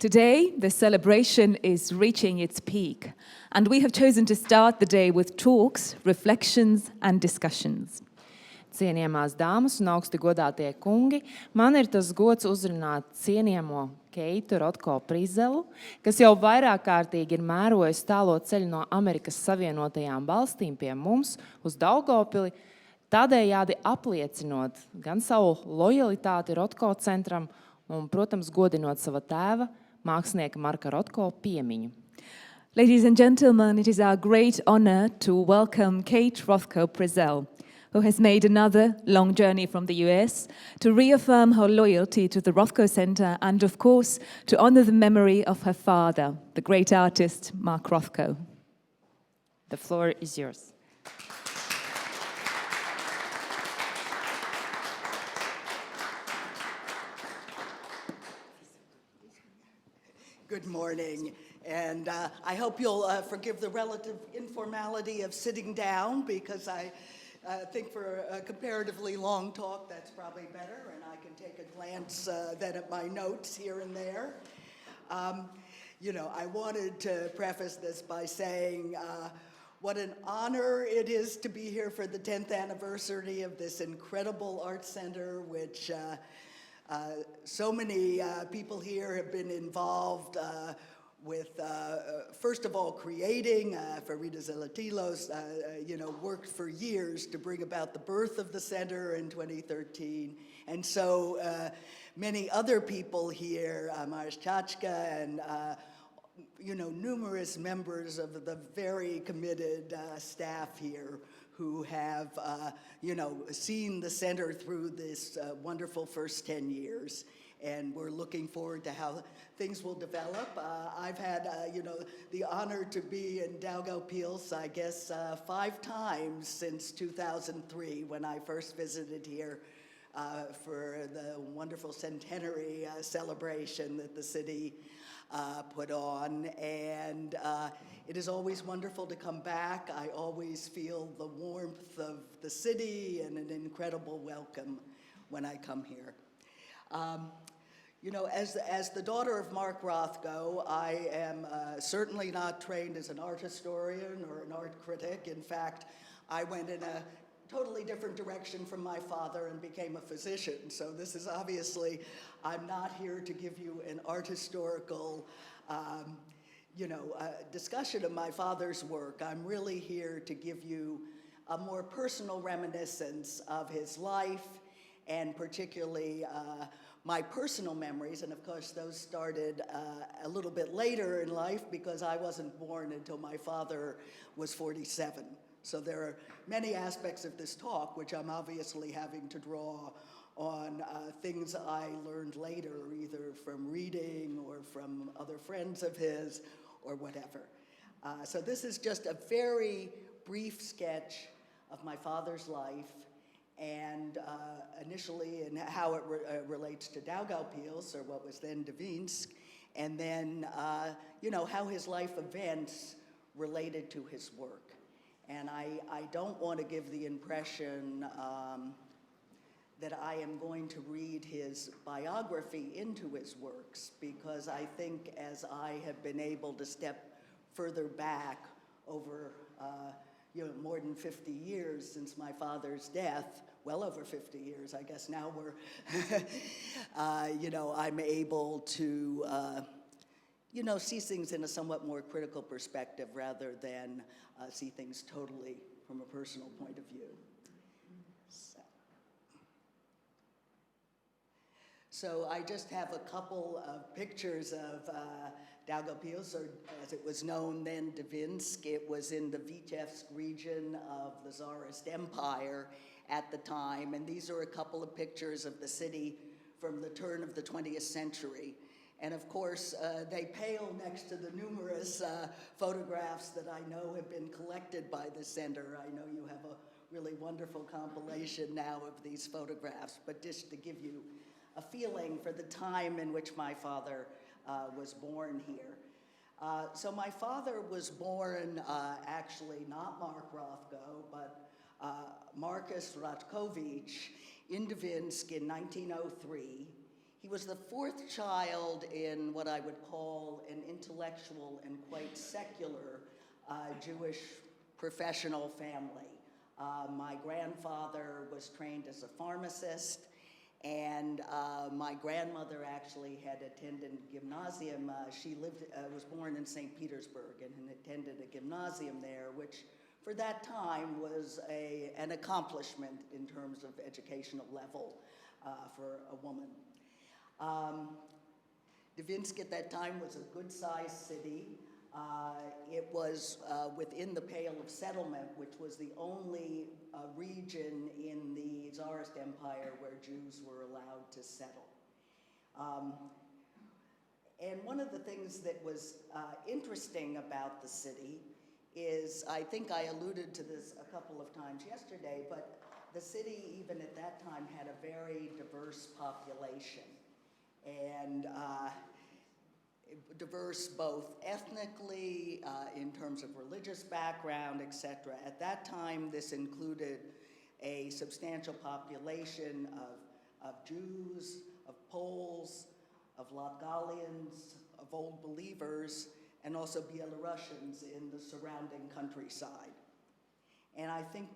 Today, the celebration is reaching its peak, and we have chosen to start the day with talks, reflections, and discussions. Cienījamās dāmas un augsti godātie kungi, man ir tas gods uzrunāt cienījamo Keitu Rothko Prizelu, kas jau vairāk kārtīgi ir mērojusi tālo ceļu no Amerikas Savienotajām valstīm pie mums uz Daugavpili, tādējādi apliecinot gan savu lojalitāti Rothko centram un, protams, godinot sava tēva, mākslinieka Marka Rothko piemiņu. Ladies and gentlemen, it is our great honor to welcome Kate Rothko Prizel, who has made another long journey from the US to reaffirm her loyalty to the Rothko Center and, of course, to honor the memory of her father, the great artist Mark Rothko. The floor is yours. Good morning, and I hope you'll forgive the relative informality of sitting down, because I think for a comparatively long talk that's probably better, and I can take a glance then at my notes here and there. I wanted to preface this by saying what an honor it is to be here for the 10th anniversary of this incredible art center, which so many people here have been involved with, first of all, creating, Farida Zelatilos, worked for years to bring about the birth of the center in 2013. And so many other people here, Mars Chachka and, numerous members of the very committed staff here who have, seen the center through this wonderful first 10 years. And we're looking forward to how things will develop. I've had, the honor to be in Daugavpils, I guess, 5 times since 2003, when I first visited here for the wonderful centenary celebration that the city put on. And it is always wonderful to come back. I always feel the warmth of the city and an incredible welcome when I come here. As the daughter of Mark Rothko, I am certainly not trained as an art historian or an art critic. In fact, I went in a totally different direction from my father and became a physician. So this is obviously, I'm not here to give you an art historical discussion of my father's work. I'm really here to give you a more personal reminiscence of his life, and particularly my personal memories. And of course, those started a little bit later in life, because I wasn't born until my father was 47. So there are many aspects of this talk which I'm obviously having to draw on things I learned later, either from reading or from other friends of his or whatever. So this is just a very brief sketch of my father's life, and initially and how it relates to Daugavpils, or what was then Dvinsk, and then how his life events related to his work. And I don't want to give the impression that I am going to read his biography into his works, because I think as I have been able to step further back over more than 50 years since my father's death, well over 50 years, I guess now we're, I'm able to, see things in a somewhat more critical perspective rather than see things totally from a personal point of view. So I just have a couple of pictures of Daugavpils, or as it was known then, Dvinsk. It was in the Vitebsk region of the Tsarist Empire at the time, and these are a couple of pictures of the city from the turn of the 20th century. And of course, they pale next to the numerous photographs that I know have been collected by the center. I know you have a really wonderful compilation now of these photographs, but just to give you a feeling for the time in which my father was born here. So my father was born, actually not Mark Rothko, but Marcus Rotkovich in Dvinsk in 1903. He was the fourth child in what I would call an intellectual and quite secular Jewish professional family. My grandfather was trained as a pharmacist, and my grandmother actually had attended gymnasium. She was born in St. Petersburg and attended a gymnasium there, which for that time was an accomplishment in terms of educational level for a woman. Dvinsk at that time was a good-sized city. It was within the Pale of Settlement, which was the only region in the Tsarist Empire where Jews were allowed to settle. And one of the things that was interesting about the city is, I think I alluded to this a couple of times yesterday, but the city, even at that time, had a very diverse population. And diverse both ethnically, in terms of religious background, etc. At that time, this included a substantial population of Jews, of Poles, of Latgalians, of Old Believers, and also Belarusians in the surrounding countryside. And I think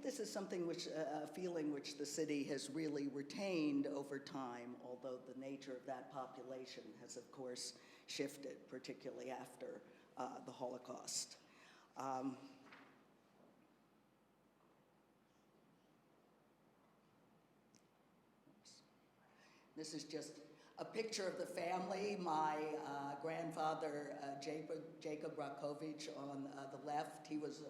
this is something which, a feeling which the city has really retained over time, although the nature of that population has, of course, shifted, particularly after the Holocaust. This is just a picture of the family. My grandfather, Jacob Rakovich, on the left, he was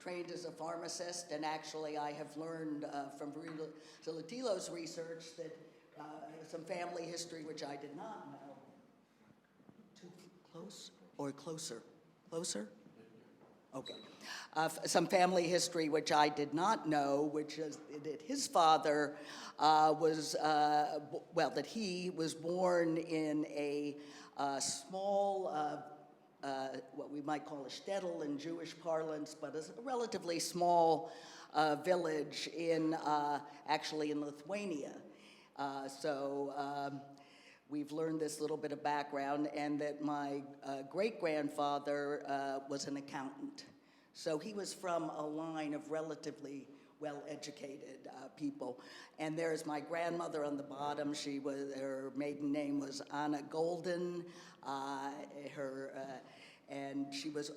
trained as a pharmacist, and actually I have learned from Zilatilo's research that some family history which I did not know. Too close or closer? Closer? Okay. Some family history which I did not know, which is that his father that he was born in a small what we might call a shtetl in Jewish parlance, but a relatively small village in, actually in Lithuania. We've learned this little bit of background, and that my great-grandfather was an accountant. So he was from a line of relatively well-educated people. And there's my grandmother on the bottom. Her maiden name was Anna Golden. And she was,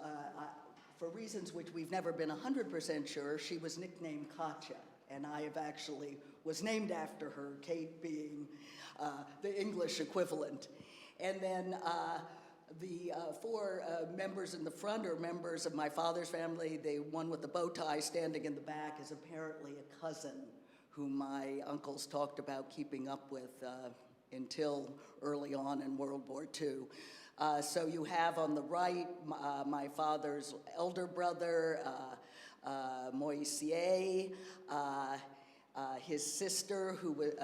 for reasons which we've never been 100% sure, she was nicknamed Katya. And I have actually was named after her, Kate being the English equivalent. And then the four members in the front are members of my father's family. The one with the bow tie standing in the back is apparently a cousin whom my uncles talked about keeping up with until early on in World War II. So you have on the right my father's elder brother, Moisier, his sister, who was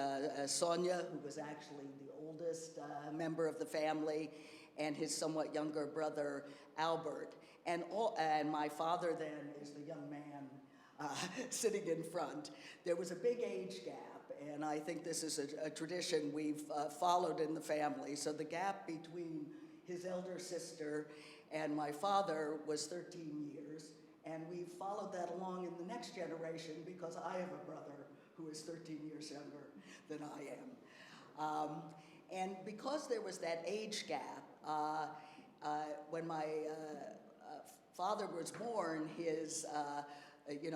Sonia, who was actually the oldest member of the family, and his somewhat younger brother, Albert. And my father then is the young man sitting in front. There was a big age gap, and I think this is a tradition we've followed in the family. So the gap between his elder sister and my father was 13 years, and we've followed that along in the next generation because I have a brother who is 13 years younger than I am. And because there was that age gap, when my father was born, his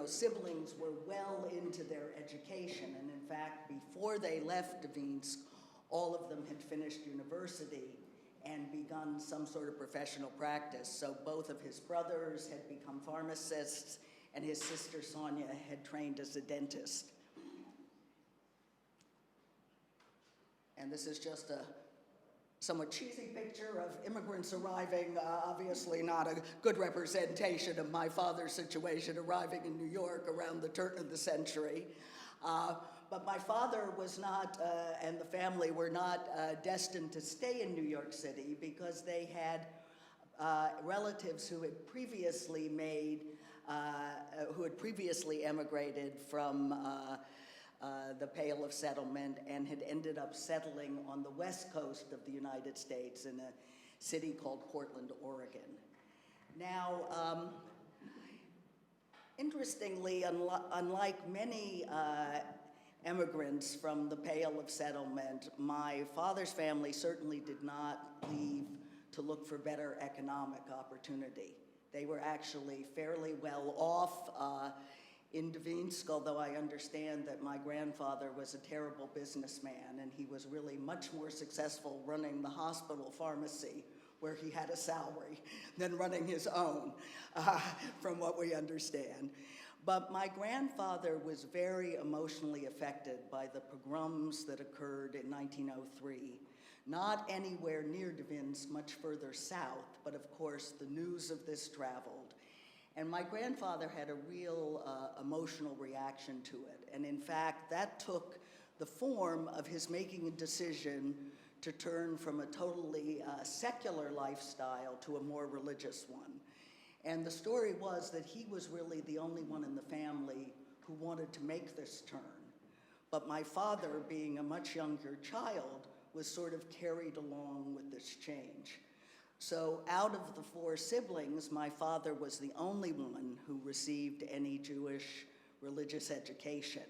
siblings were well into their education, and in fact, before they left Dvinsk, all of them had finished university and begun some sort of professional practice. So both of his brothers had become pharmacists, and his sister Sonia had trained as a dentist. And this is just a somewhat cheesy picture of immigrants arriving, obviously not a good representation of my father's situation arriving in New York around the turn of the century. But my father was not, and the family were not destined to stay in New York City because they had relatives who had previously emigrated from the Pale of Settlement and had ended up settling on the west coast of the United States in a city called Portland, Oregon. Now, interestingly, unlike many immigrants from the Pale of Settlement, my father's family certainly did not leave to look for better economic opportunity. They were actually fairly well off in Daugavpils, although I understand that my grandfather was a terrible businessman and he was really much more successful running the hospital pharmacy where he had a salary than running his own, from what we understand. But my grandfather was very emotionally affected by the pogroms that occurred in 1903, not anywhere near Daugavpils, much further south, but of course the news of this traveled. And my grandfather had a real emotional reaction to it. And in fact, that took the form of his making a decision to turn from a totally secular lifestyle to a more religious one. And the story was that he was really the only one in the family who wanted to make this turn. But my father, being a much younger child, was sort of carried along with this change. So out of the 4 siblings, my father was the only one who received any Jewish religious education.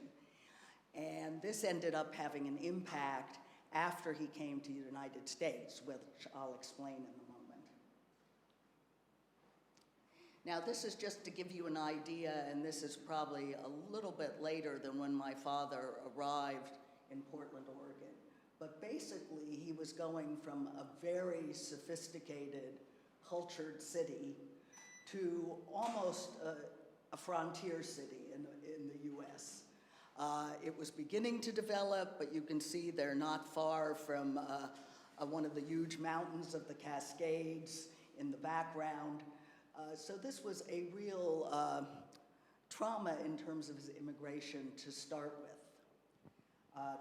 And this ended up having an impact after he came to the United States, which I'll explain in a moment. Now, this is just to give you an idea, and this is probably a little bit later than when my father arrived in Portland, Oregon. But basically, he was going from a very sophisticated, cultured city to almost a frontier city in the US. It was beginning to develop, but you can see they're not far from one of the huge mountains of the Cascades in the background. So this was a real trauma in terms of his immigration to start with.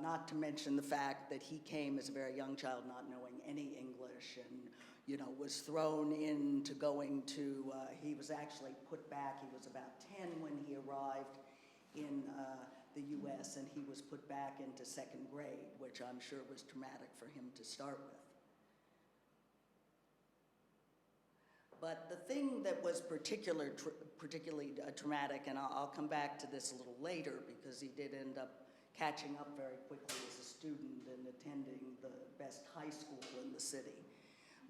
Not to mention the fact that he came as a very young child not knowing any English and, was thrown into going to, he was actually put back, he was about 10 when he arrived in the US, and he was put back into 2nd grade, which I'm sure was traumatic for him to start with. But the thing that was particularly traumatic, and I'll come back to this a little later because he did end up catching up very quickly as a student and attending the best high school in the city.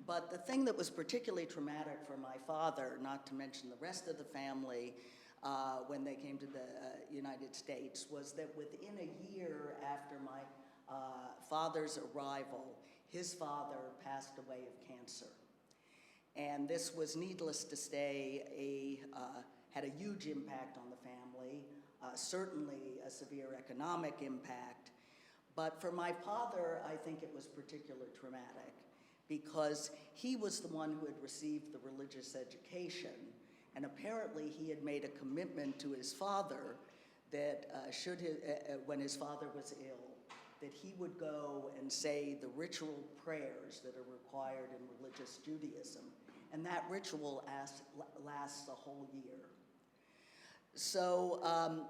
But the thing that was particularly traumatic for my father, not to mention the rest of the family, when they came to the United States, was that within a year after my father's arrival, his father passed away of cancer. And this was, needless to say, had a huge impact on the family, certainly a severe economic impact. But for my father, I think it was particularly traumatic because he was the one who had received the religious education. And apparently he had made a commitment to his father that when his father was ill, that he would go and say the ritual prayers that are required in religious Judaism. And that ritual lasts a whole year. So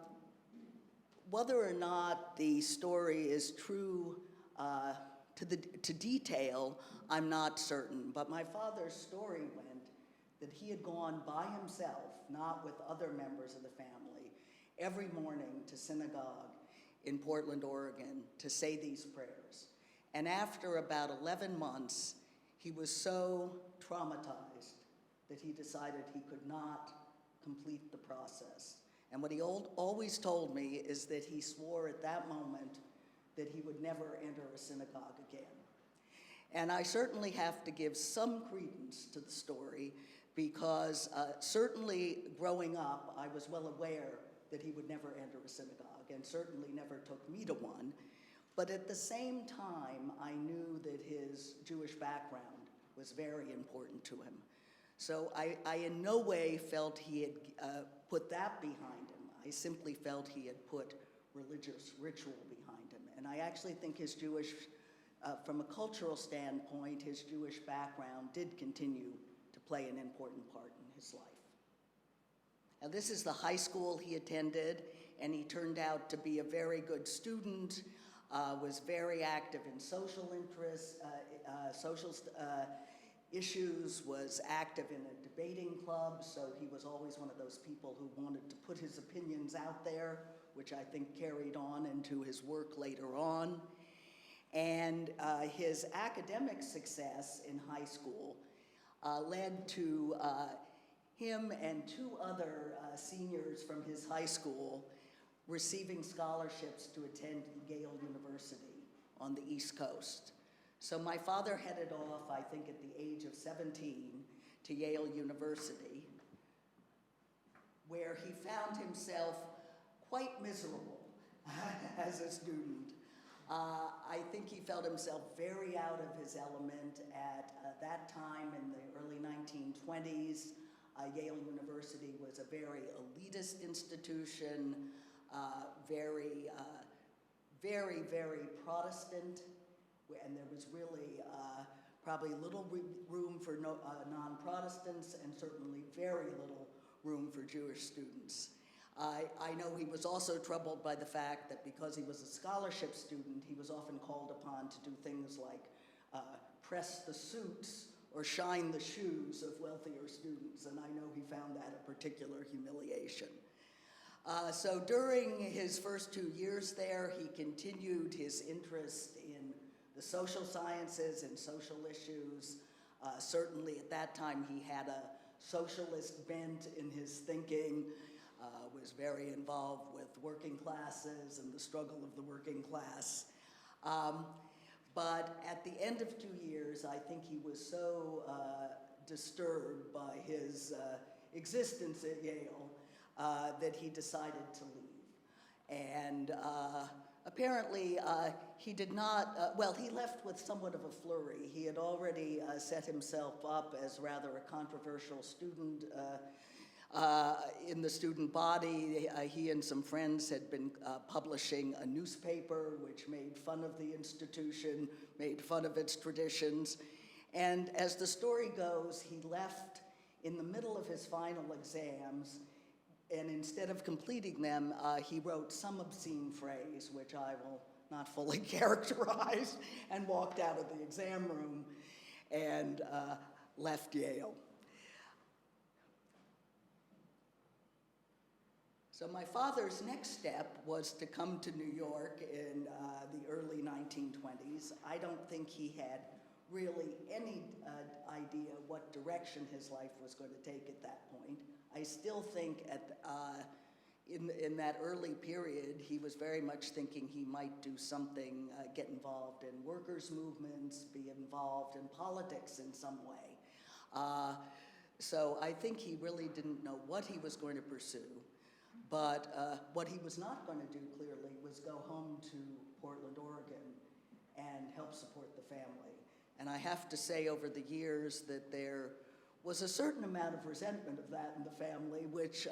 whether or not the story is true to detail, I'm not certain. But my father's story went that he had gone by himself, not with other members of the family, every morning to synagogue in Portland, Oregon, to say these prayers. And after about 11 months, he was so traumatized that he decided he could not complete the process. And what he always told me is that he swore at that moment that he would never enter a synagogue again. And I certainly have to give some credence to the story because certainly growing up, I was well aware that he would never enter a synagogue and certainly never took me to one. But at the same time, I knew that his Jewish background was very important to him. So I in no way felt he had put that behind him. I simply felt he had put religious ritual behind him. And I actually think his Jewish, from a cultural standpoint, his Jewish background did continue to play an important part in his life. Now this is the high school he attended. and he turned out to be a very good student, was very active in social interests, issues, was active in a debating club, so he was always one of those people who wanted to put his opinions out there, which I think carried on into his work later on. And his academic success in high school led to him and two other seniors from his high school receiving scholarships to attend Yale University on the East Coast. So my father headed off, I think at the age of 17, to Yale University, where he found himself quite miserable as a student. I think he felt himself very out of his element at that time in the early 1920s. Yale University was a very elitist institution, very Protestant, and there was really probably little room for non-Protestants and certainly very little room for Jewish students. I know he was also troubled by the fact that because he was a scholarship student, he was often called upon to do things like press the suits or shine the shoes of wealthier students, and I know he found that a particular humiliation. So during his first 2 years there, he continued his interest in the social sciences and social issues. Certainly at that time he had a socialist bent in his thinking, was very involved with working classes and the struggle of the working class. But at the end of 2 years, I think he was so disturbed by his existence at Yale that he decided to leave. And apparently he did not, well, he left with somewhat of a flurry. He had already set himself up as rather a controversial student in the student body. He and some friends had been publishing a newspaper which made fun of the institution, made fun of its traditions. And as the story goes, he left in the middle of his final exams, and instead of completing them, he wrote some obscene phrase, which I will not fully characterize, and walked out of the exam room and left Yale. So my father's next step was to come to New York in the early 1920s. I don't think he had really any idea what direction his life was going to take at that point. I still think in that early period, he was very much thinking he might do something, get involved in workers' movements, be involved in politics in some way. So I think he really didn't know what he was going to pursue. But what he was not going to do, clearly, was go home to Portland, Oregon, and help support the family. And I have to say over the years that there was a certain amount of resentment of that in the family, which,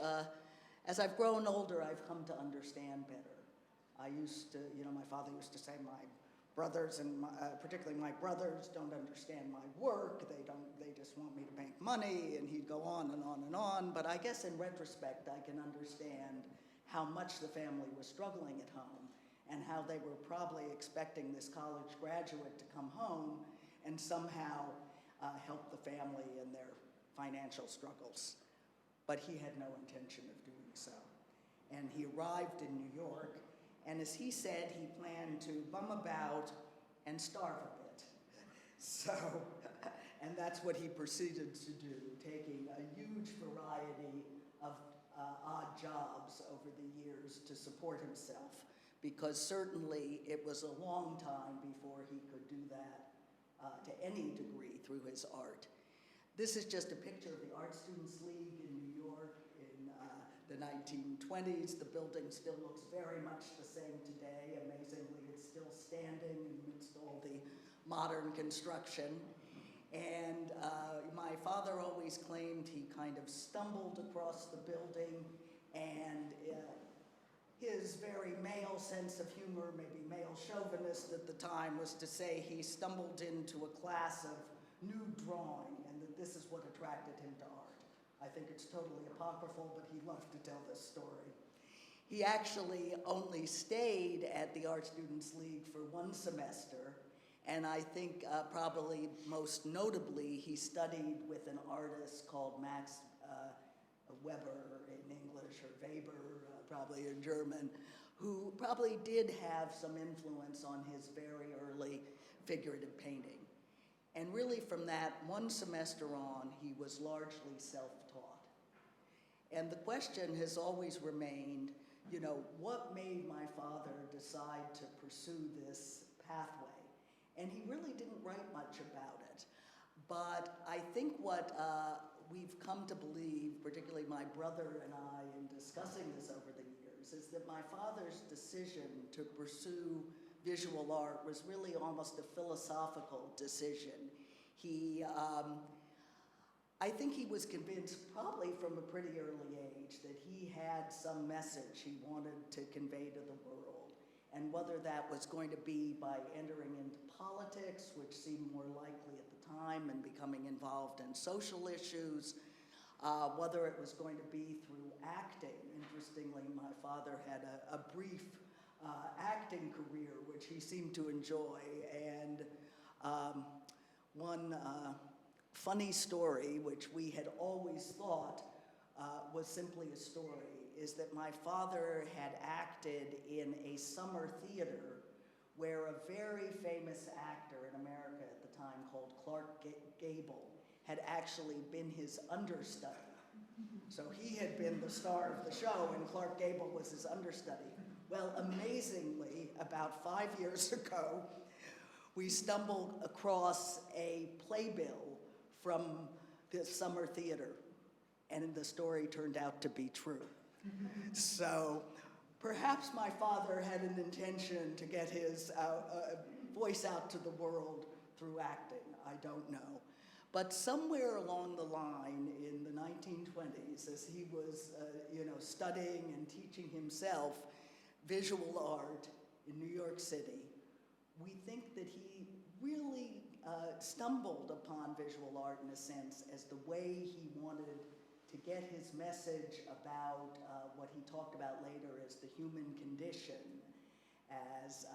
as I've grown older, I've come to understand better. I used to, my father used to say, my brothers, and particularly my brothers, don't understand my work. They just want me to make money, and he'd go on and on and on. But I guess in retrospect, I can understand how much the family was struggling at home and how they were probably expecting this college graduate to come home and somehow help the family in their financial struggles. But he had no intention of doing so. And he arrived in New York, and as he said, he planned to bum about and starve a bit. So, and that's what he proceeded to do, taking a huge variety of odd jobs over the years to support himself, because certainly it was a long time before he could do that to any degree through his art. This is just a picture of the Art Students League in New York in the 1920s. The building still looks very much the same today. Amazingly, it's still standing amidst all the modern construction. And my father always claimed he kind of stumbled across the building, and his very male sense of humor, maybe male chauvinist at the time, was to say he stumbled into a class of nude drawing, and that this is what attracted him to art. I think it's totally apocryphal, but he loved to tell this story. He actually only stayed at the Art Students League for one semester, and I think probably most notably, he studied with an artist called Max Weber in English, or Weber probably in German, who probably did have some influence on his very early figurative painting. And really from that one semester on, he was largely self-taught. And the question has always remained, you know, what made my father decide to pursue this pathway? And he really didn't write much about it. But I think what we've come to believe, particularly my brother and I, in discussing this over the years, is that my father's decision to pursue visual art was really almost a philosophical decision. I think he was convinced, probably from a pretty early age, that he had some message he wanted to convey to the world. And whether that was going to be by entering into politics, which seemed more likely at the time, and becoming involved in social issues, whether it was going to be through acting. Interestingly, my father had a brief acting career, which he seemed to enjoy. And one funny story, which we had always thought was simply a story, is that my father had acted in a summer theater where a very famous actor in America at the time called Clark Gable had actually been his understudy. So he had been the star of the show and Clark Gable was his understudy. Well, amazingly, about 5 years ago, we stumbled across a playbill from the summer theater, and the story turned out to be true. So perhaps my father had an intention to get his voice out to the world through acting, I don't know. But somewhere along the line in the 1920s, as he was studying and teaching himself visual art in New York City, we think that he really stumbled upon visual art in a sense as the way he wanted to get his message about what he talked about later as the human condition, as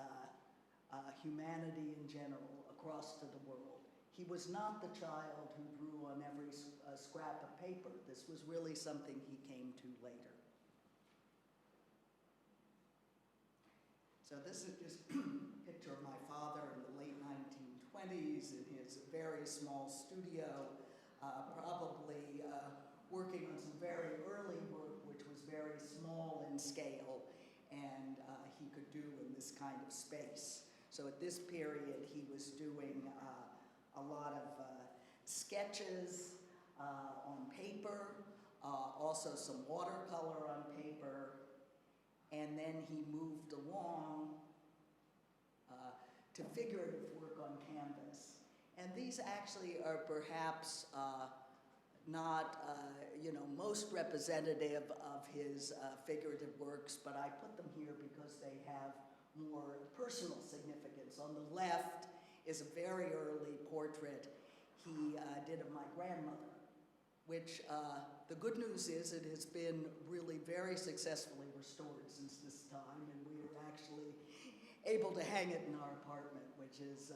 humanity in general across to the world. He was not the child who drew on every scrap of paper. This was really something he came to later. So this is just a picture of my father in the late 1920s in his very small studio, probably working on some very early work which was very small in scale and he could do in this kind of space. So at this period he was doing a lot of sketches on paper, also some watercolor on paper, and then he moved along to figurative work on canvas. And these actually are perhaps not most representative of his figurative works, but I put them here because they have more personal significance. On the left is a very early portrait he did of my grandmother, which the good news is it has been really very successfully restored since this time, and we are actually able to hang it in our apartment, which is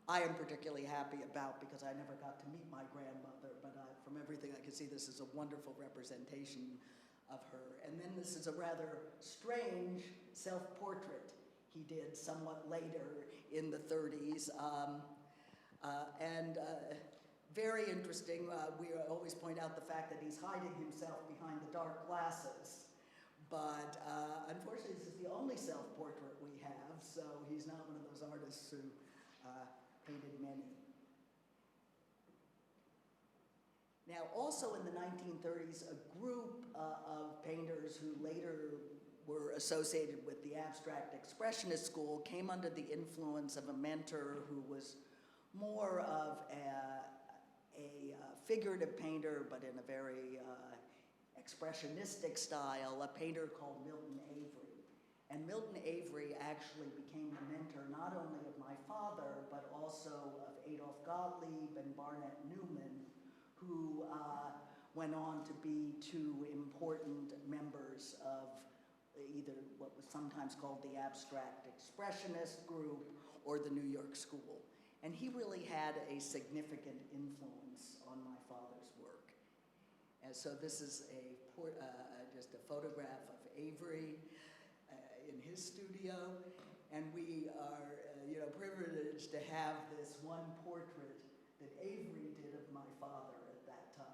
I am particularly happy about because I never got to meet my grandmother, but from everything I can see, this is a wonderful representation of her. And then this is a rather strange self-portrait he did somewhat later in the 30s. Very interesting, we always point out the fact that he's hiding himself behind the dark glasses. But unfortunately, this is the only self-portrait we have, so he's not one of those artists who painted many. Now, also in the 1930s, a group of painters who later were associated with the abstract expressionist school came under the influence of a mentor who was more of a figurative painter, but in a very expressionistic style, a painter called Milton Avery. And Milton Avery actually became the mentor not only of my father, but also of Adolf Gottlieb and Barnett Newman, who went on to be two important members of either what was sometimes called the abstract expressionist group or the New York School. And he really had a significant influence on my father's work. And so this is just a photograph of Avery in his studio, and we are privileged to have this one portrait that Avery did of my father at that time.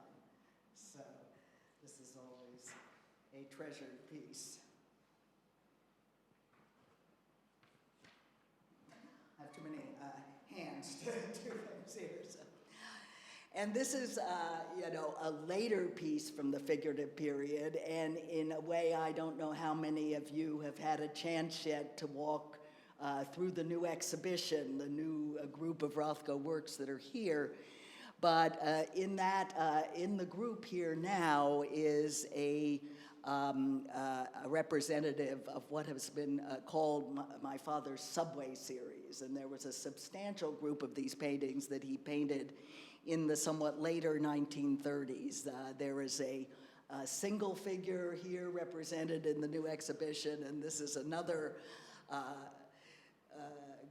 So this is always a treasured piece. I have too many hands to do things here. So. And this is, a later piece from the figurative period, and in a way, I don't know how many of you have had a chance yet to walk through the new exhibition, the new group of Rothko works that are here. But in the group here now is a representative of what has been called my father's Subway series. And there was a substantial group of these paintings that he painted in the somewhat later 1930s. There is a single figure here represented in the new exhibition, and this is another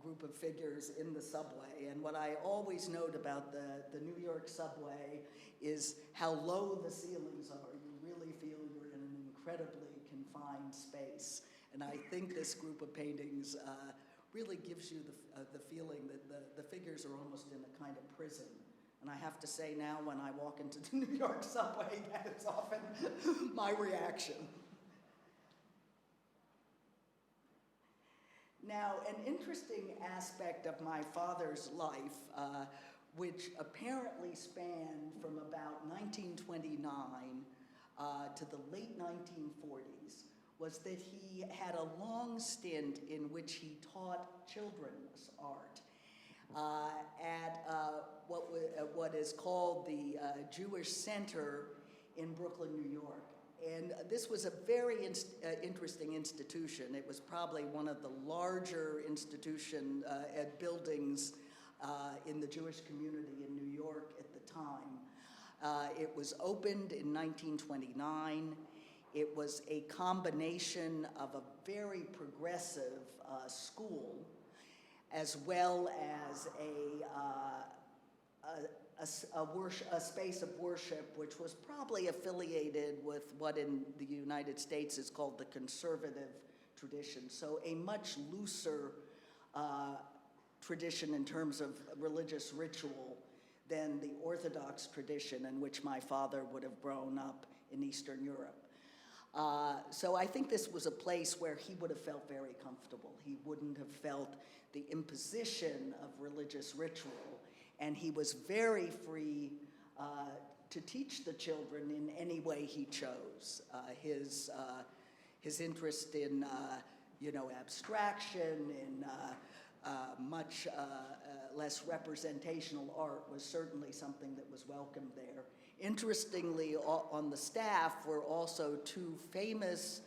group of figures in the subway. And what I always note about the New York subway is how low the ceilings are. You really feel you're in an incredibly confined space. And I think this group of paintings really gives you the feeling that the figures are almost in a kind of prison. And I have to say now, when I walk into the New York subway, that is often my reaction. Now, an interesting aspect of my father's life, which apparently spanned from about 1929 to the late 1940s, was that he had a long stint in which he taught children's art at what is called the Jewish Center in Brooklyn, New York. And this was a very interesting institution. It was probably one of the larger institution buildings in the Jewish community in New York at the time. It was opened in 1929. It was a combination of a very progressive school as well as a space of worship, which was probably affiliated with what in the United States is called the conservative tradition. So a much looser tradition in terms of religious ritual than the Orthodox tradition in which my father would have grown up in Eastern Europe. So I think this was a place where he would have felt very comfortable. He wouldn't have felt the imposition of religious ritual, and he was very free to teach the children in any way he chose. His interest in abstraction, in much less representational art was certainly something that was welcomed there. Interestingly, on the staff were also two famous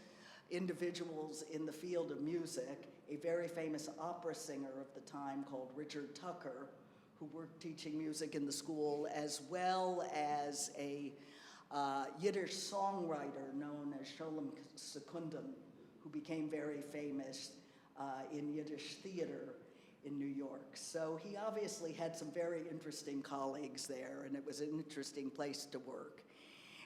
individuals in the field of music, a very famous opera singer of the time called Richard Tucker, who worked teaching music in the school, as well as a Yiddish songwriter known as Sholem Sekundum, who became very famous in Yiddish theater in New York. So he obviously had some very interesting colleagues there, and it was an interesting place to work.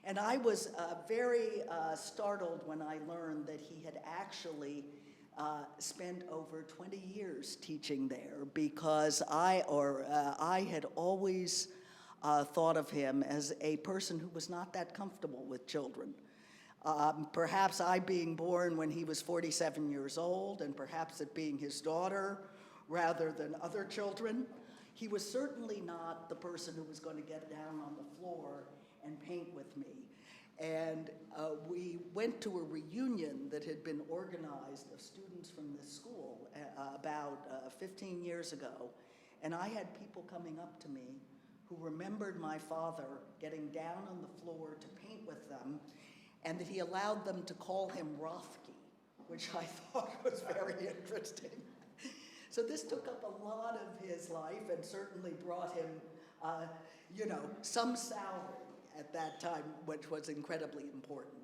And I was very startled when I learned that he had actually spent over 20 years teaching there, because I had always thought of him as a person who was not that comfortable with children. Perhaps I being born when he was 47 years old, and perhaps it being his daughter rather than other children. He was certainly not the person who was going to get down on the floor and paint with me. And we went to a reunion that had been organized of students from this school about 15 years ago. And I had people coming up to me who remembered my father getting down on the floor to paint with them, and that he allowed them to call him Rothko, which I thought was very interesting. So this took up a lot of his life and certainly brought him, some salary at that time, which was incredibly important.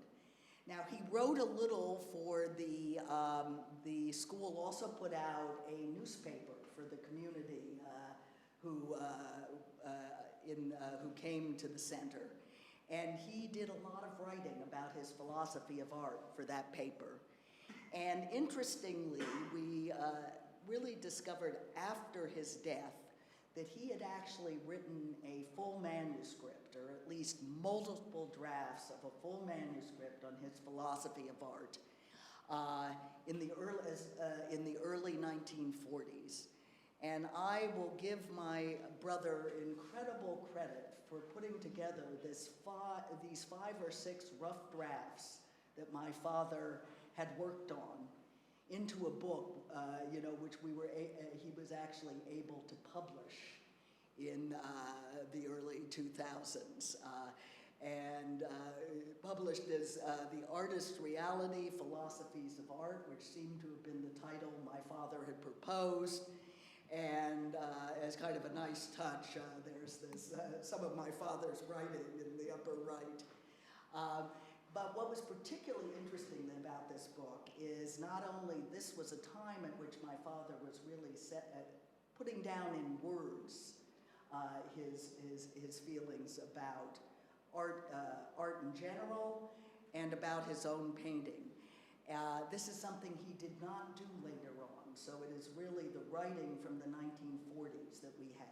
Now, he wrote a little for the school also put out a newspaper for the community who came to the center. And he did a lot of writing about his philosophy of art for that paper. And interestingly, we really discovered after his death that he had actually written a full manuscript, or at least multiple drafts of a full manuscript on his philosophy of art in the early 1940s. And I will give my brother incredible credit for putting together these 5 or 6 rough drafts that my father had worked on into a book, which he was actually able to publish in the early 2000s. And published as The Artist's Reality, Philosophies of Art, which seemed to have been the title my father had proposed. And as kind of a nice touch, there's this, some of my father's writing in the upper right. But what was particularly interesting about this book is not only this was a time at which my father was really putting down in words his feelings about art in general and about his own painting. This is something he did not do later on, so it is really the writing from the 1940s that we have.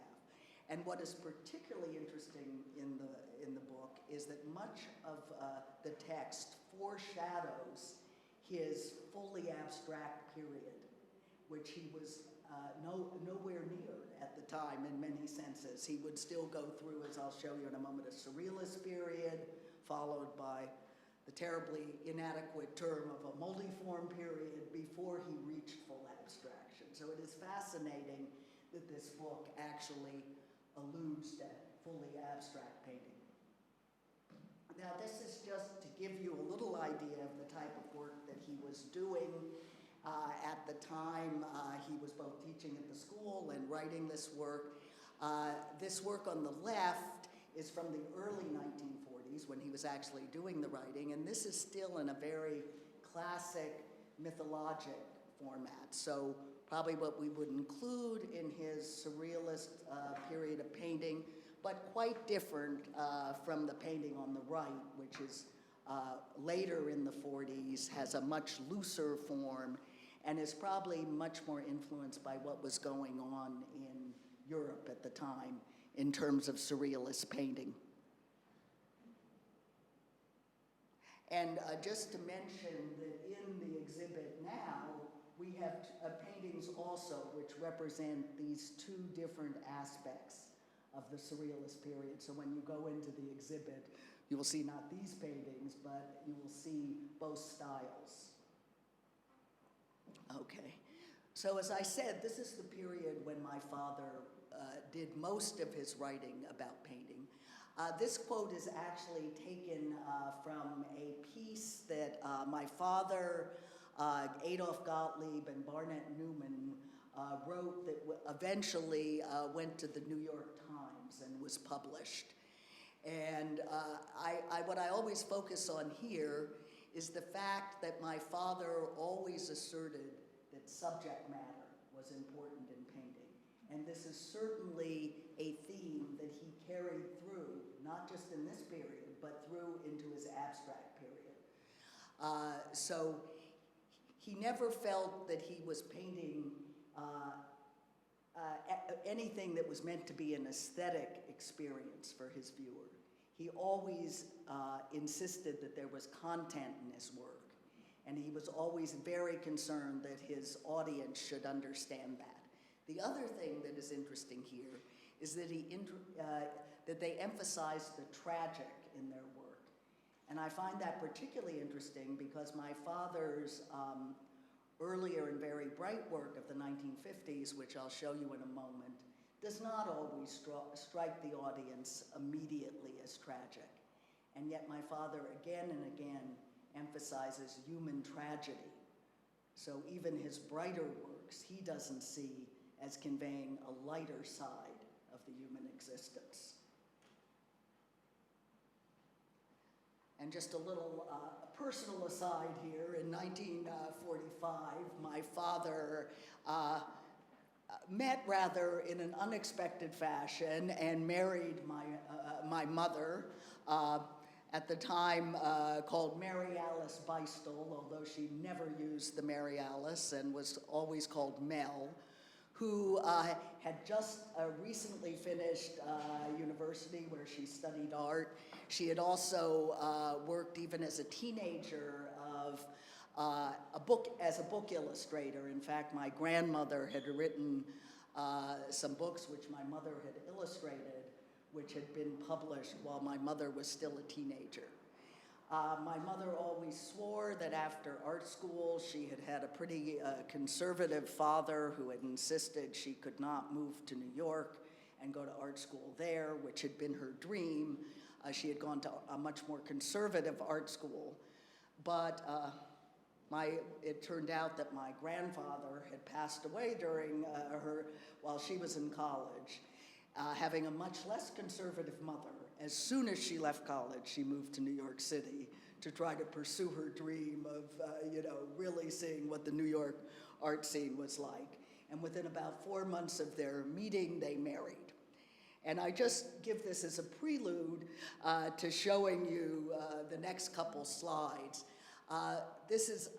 And what is particularly interesting in the book is that much of the text foreshadows his fully abstract period, which he was nowhere near at the time in many senses. He would still go through, as I'll show you in a moment, a surrealist period, followed by the terribly inadequate term of a multiform period before he reached full abstraction. So it is fascinating that this book actually alludes to fully abstract painting. Now, this is just to give you a little idea of the type of work that he was doing at the time. He was both teaching at the school and writing this work. This work on the left is from the early 1940s when he was actually doing the writing, and this is still in a very classic mythologic format. So probably what we would include in his surrealist period of painting, but quite different from the painting on the right, which is later in the 40s, has a much looser form, and is probably much more influenced by what was going on in Europe at the time in terms of surrealist painting. And just to mention that in the exhibit now, we have paintings also which represent these 2 different aspects of the surrealist period. So when you go into the exhibit, you will see not these paintings, but you will see both styles. Okay, so as I said, this is the period when my father did most of his writing about painting. This quote is actually taken from a piece that my father, Adolf Gottlieb, and Barnett Newman wrote that eventually went to the New York Times and was published. And what I always focus on here is the fact that my father always asserted that subject matter was important in painting. And this is certainly a theme that he carried through, not just in this period, but through into his abstract period. So he never felt that he was painting anything that was meant to be an aesthetic experience for his viewer. He always insisted that there was content in his work, and he was always very concerned that his audience should understand that. The other thing that is interesting here is that that they emphasized the tragic in their work. And I find that particularly interesting because my father's earlier and very bright work of the 1950s, which I'll show you in a moment, does not always strike the audience immediately as tragic. And yet my father again and again emphasizes human tragedy. So even his brighter works, he doesn't see as conveying a lighter side of the human existence. And just a little personal aside here, in 1945, my father met rather in an unexpected fashion and married my mother, at the time called Mary Alice Beistel, although she never used the Mary Alice and was always called Mel, who had just recently finished university where she studied art. She had also worked even as a teenager as a book illustrator. In fact, my grandmother had written some books which my mother had illustrated, which had been published while my mother was still a teenager. My mother always swore that after art school, she had had a pretty conservative father who had insisted she could not move to New York and go to art school there, which had been her dream. She had gone to a much more conservative art school. But it turned out that my grandfather had passed away while she was in college. Having a much less conservative mother, as soon as she left college, she moved to New York City to try to pursue her dream of, really seeing what the New York art scene was like. And within about 4 months of their meeting, they married. And I just give this as a prelude to showing you the next couple slides. This is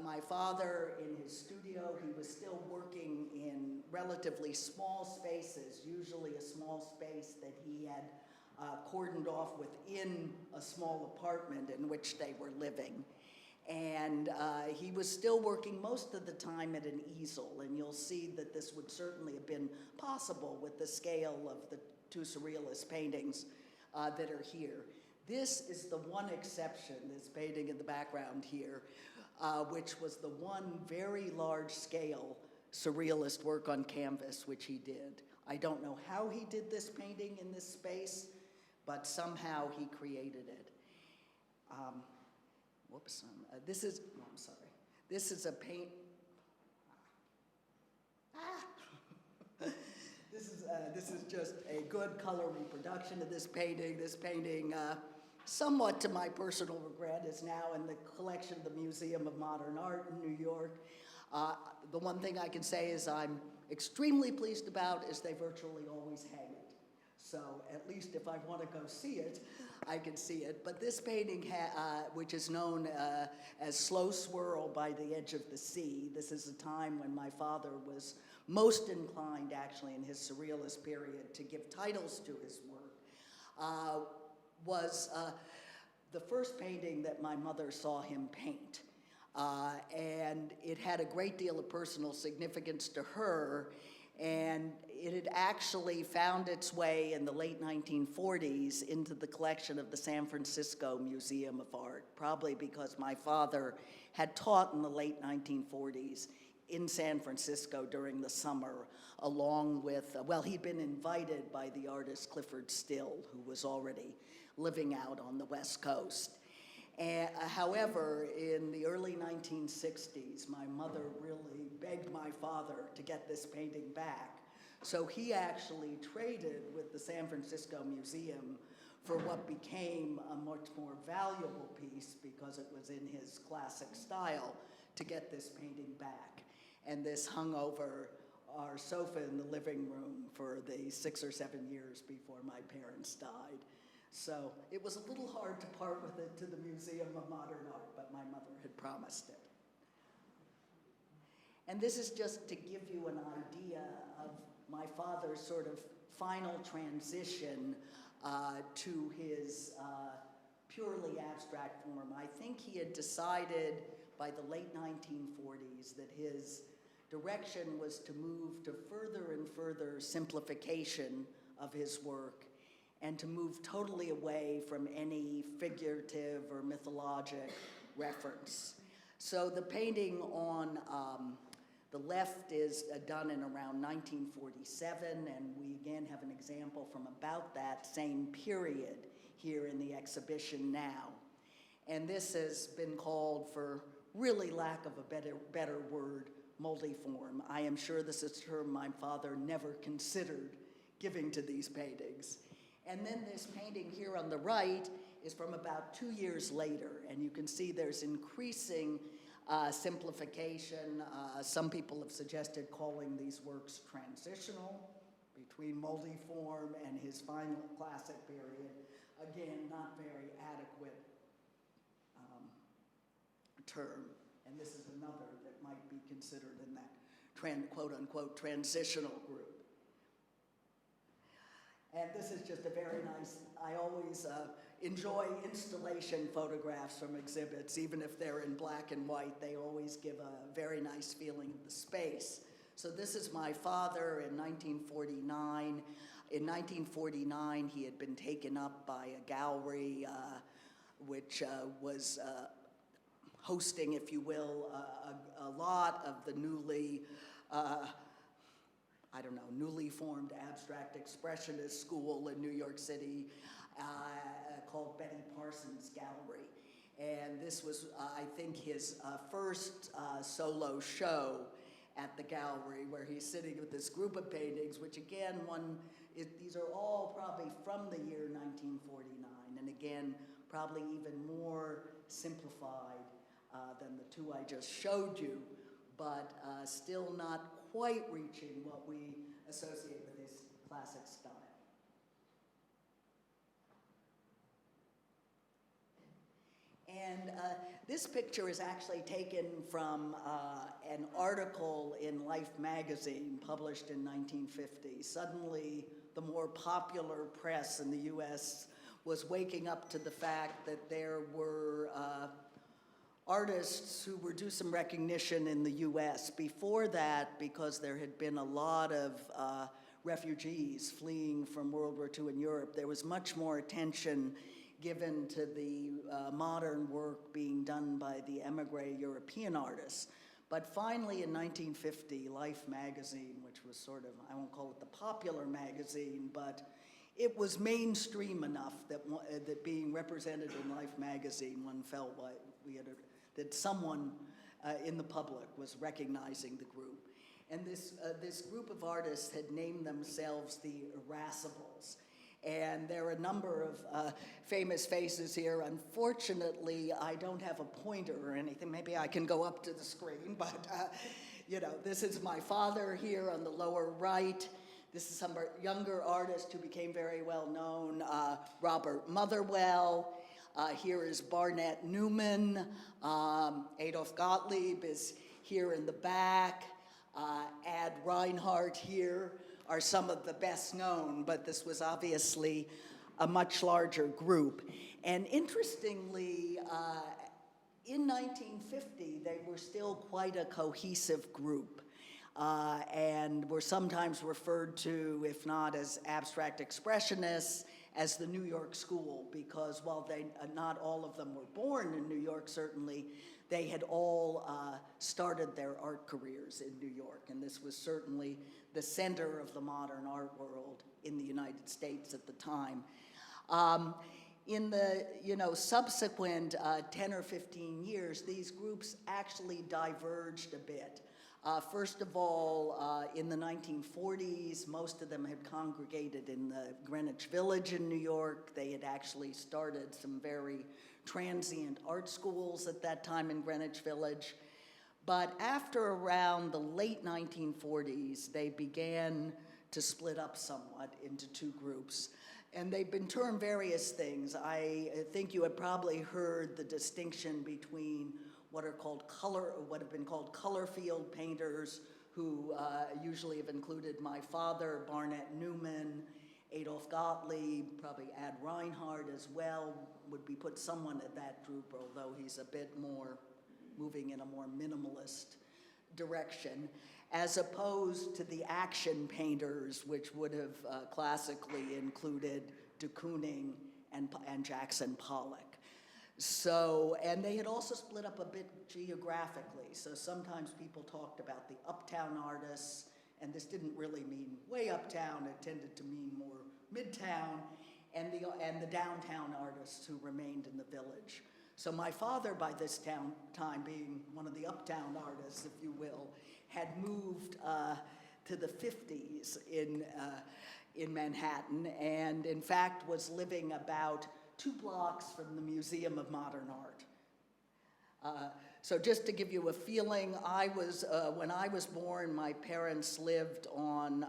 my father in his studio. He was still working in relatively small spaces, usually a small space that he had cordoned off within a small apartment in which they were living. And he was still working most of the time at an easel, and you'll see that this would certainly have been possible with the scale of the two surrealist paintings that are here. This is the one exception, this painting in the background here, which was the one very large-scale surrealist work on canvas which he did. I don't know how he did this painting in this space, but somehow he created it. This is a paint. This is just a good color reproduction of this painting. This painting, somewhat to my personal regret, is now in the collection of the Museum of Modern Art in New York. The one thing I can say is I'm extremely pleased about is they virtually always hang it. So at least if I want to go see it, I can see it. But this painting, which is known as Slow Swirl by the Edge of the Sea, this is a time when my father was most inclined, actually, in his surrealist period to give titles to his work, was the first painting that my mother saw him paint. And it had a great deal of personal significance to her, and it had actually found its way in the late 1940s into the collection of the San Francisco Museum of Art, probably because my father had taught in the late 1940s in San Francisco during the summer, along with, he'd been invited by the artist Clifford Still, who was already living out on the West Coast. However, in the early 1960s, my mother really begged my father to get this painting back. So he actually traded with the San Francisco Museum for what became a much more valuable piece, because it was in his classic style, to get this painting back. And this hung over our sofa in the living room for the 6 or 7 years before my parents died. So it was a little hard to part with it to the Museum of Modern Art, but my mother had promised it. And this is just to give you an idea of my father's sort of final transition to his purely abstract form. I think he had decided by the late 1940s that his direction was to move to further and further simplification of his work, and to move totally away from any figurative or mythologic reference. So the painting on the left is done in around 1947, and we again have an example from about that same period here in the exhibition now. And this has been called, for really lack of a better word, multiform. I am sure this is a term my father never considered giving to these paintings. And then this painting here on the right is from about 2 years later, and you can see there's increasing simplification. Some people have suggested calling these works transitional between multiform and his final classic period. Again, not very adequate term, and this is another that might be considered in that quote-unquote transitional group. And this is just a very nice, I always enjoy installation photographs from exhibits, even if they're in black and white, they always give a very nice feeling of the space. So this is my father in 1949. In 1949, he had been taken up by a gallery which was hosting, if you will, a lot of the newly newly formed abstract expressionist school in New York City called Betty Parsons Gallery. And this was, I think, his first solo show at the gallery, where he's sitting with this group of paintings, which again, these are all probably from the year 1949, and again, probably even more simplified than the two I just showed you, but still not quite reaching what we associate with his classic style. And this picture is actually taken from an article in Life magazine published in 1950. Suddenly, the more popular press in the US was waking up to the fact that there were artists who were due some recognition in the US. Before that, because there had been a lot of refugees fleeing from World War II in Europe, there was much more attention given to the modern work being done by the emigre European artists. But finally in 1950, Life magazine, which was sort of, I won't call it the popular magazine, but it was mainstream enough that being represented in Life magazine, one felt like that someone in the public was recognizing the group. And this group of artists had named themselves the Irascibles. And there are a number of famous faces here. Unfortunately, I don't have a pointer or anything. Maybe I can go up to the screen, but this is my father here on the lower right. This is some younger artist who became very well known, Robert Motherwell. Here is Barnett Newman. Adolf Gottlieb is here in the back. Ad Reinhardt here are some of the best known, but this was obviously a much larger group. And interestingly, in 1950, they were still quite a cohesive group and were sometimes referred to, if not as abstract expressionists, as the New York School, because while not all of them were born in New York, certainly, they had all started their art careers in New York, and this was certainly the center of the modern art world in the United States at the time. In the subsequent 10 or 15 years, these groups actually diverged a bit. First of all, in the 1940s, most of them had congregated in the Greenwich Village in New York. They had actually started some very transient art schools at that time in Greenwich Village. But after around the late 1940s, they began to split up somewhat into two groups. And they've been termed various things. I think you had probably heard the distinction between what have been called color field painters, who usually have included my father, Barnett Newman, Adolf Gottlieb, probably Ad Reinhardt as well, would be put someone at that group, although he's a bit more moving in a more minimalist direction, as opposed to the action painters, which would have classically included de Kooning and Jackson Pollock. So, and they had also split up a bit geographically. So sometimes people talked about the uptown artists, and this didn't really mean way uptown, it tended to mean more midtown, and the downtown artists who remained in the village. So my father, by this time, being one of the uptown artists, if you will, had moved to the 50s in Manhattan, and in fact was living about 2 blocks from the Museum of Modern Art. So just to give you a feeling, when I was born, my parents lived on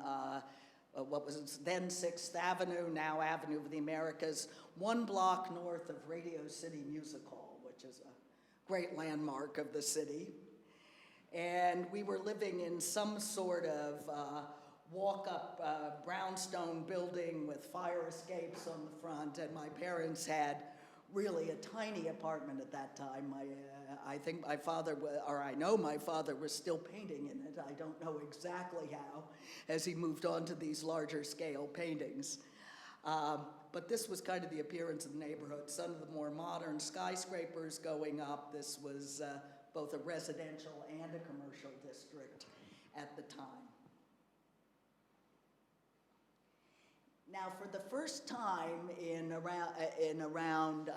what was then 6th Avenue, now Avenue of the Americas, 1 block north of Radio City Music Hall, which is a great landmark of the city. And we were living in some sort of walk-up brownstone building with fire escapes on the front, and my parents had really a tiny apartment at that time. I think my father, or I know my father was still painting in it. I don't know exactly how, as he moved on to these larger scale paintings. But this was kind of the appearance of the neighborhood. Some of the more modern skyscrapers going up. This was both a residential and a commercial district at the time. Now, for the first time in around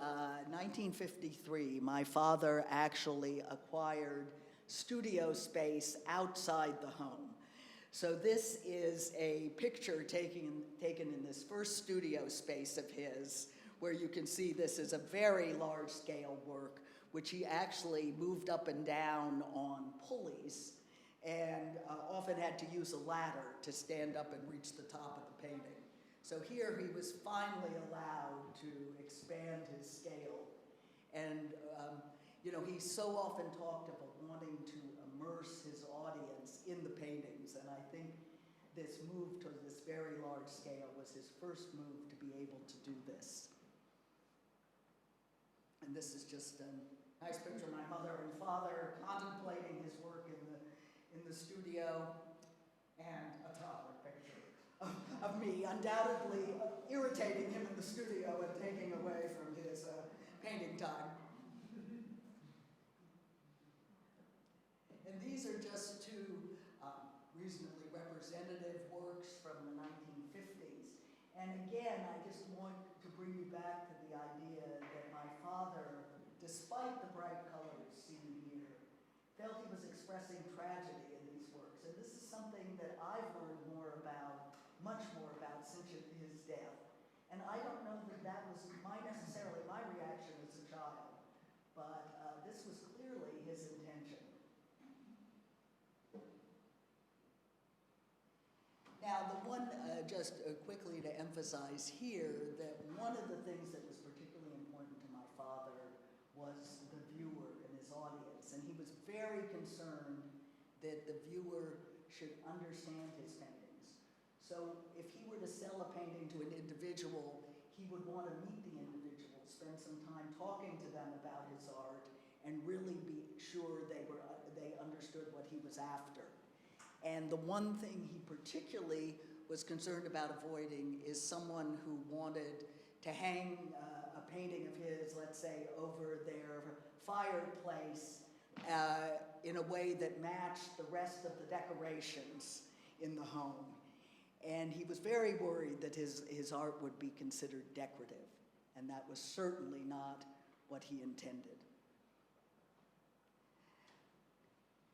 1953, my father actually acquired studio space outside the home. So this is a picture taken in this first studio space of his, where you can see this is a very large-scale work, which he actually moved up and down on pulleys and often had to use a ladder to stand up and reach the top of the painting. So here he was finally allowed to expand his scale. And, he so often talked about wanting to immerse his audience in the paintings. And I think this move to this very large scale was his first move to be able to do this. And this is just a nice picture of my mother and father contemplating his work in the studio, and a toddler picture of me, undoubtedly irritating him in the studio and taking away from his painting time. And these are just 2 reasonably representative works from the 1950s. And again, I just want to bring you back to the idea that my father, despite the bright colors seen here, felt he was expressing tragedy in these works. And this is something that I've learned much more about since his death. And I don't know that was necessarily my reaction as a child, but this was clearly his intention. Now, the one, just quickly to emphasize here, that one of the things that was particularly important to my father was the viewer and his audience. And he was very concerned that the viewer should understand his paintings. So if he were to sell a painting to an individual, he would want to meet the individual, spend some time talking to them about his art, and really be sure they understood what he was after. And the one thing he particularly was concerned about avoiding is someone who wanted to hang a painting of his, let's say, over their fireplace in a way that matched the rest of the decorations in the home. And he was very worried that his art would be considered decorative, and that was certainly not what he intended.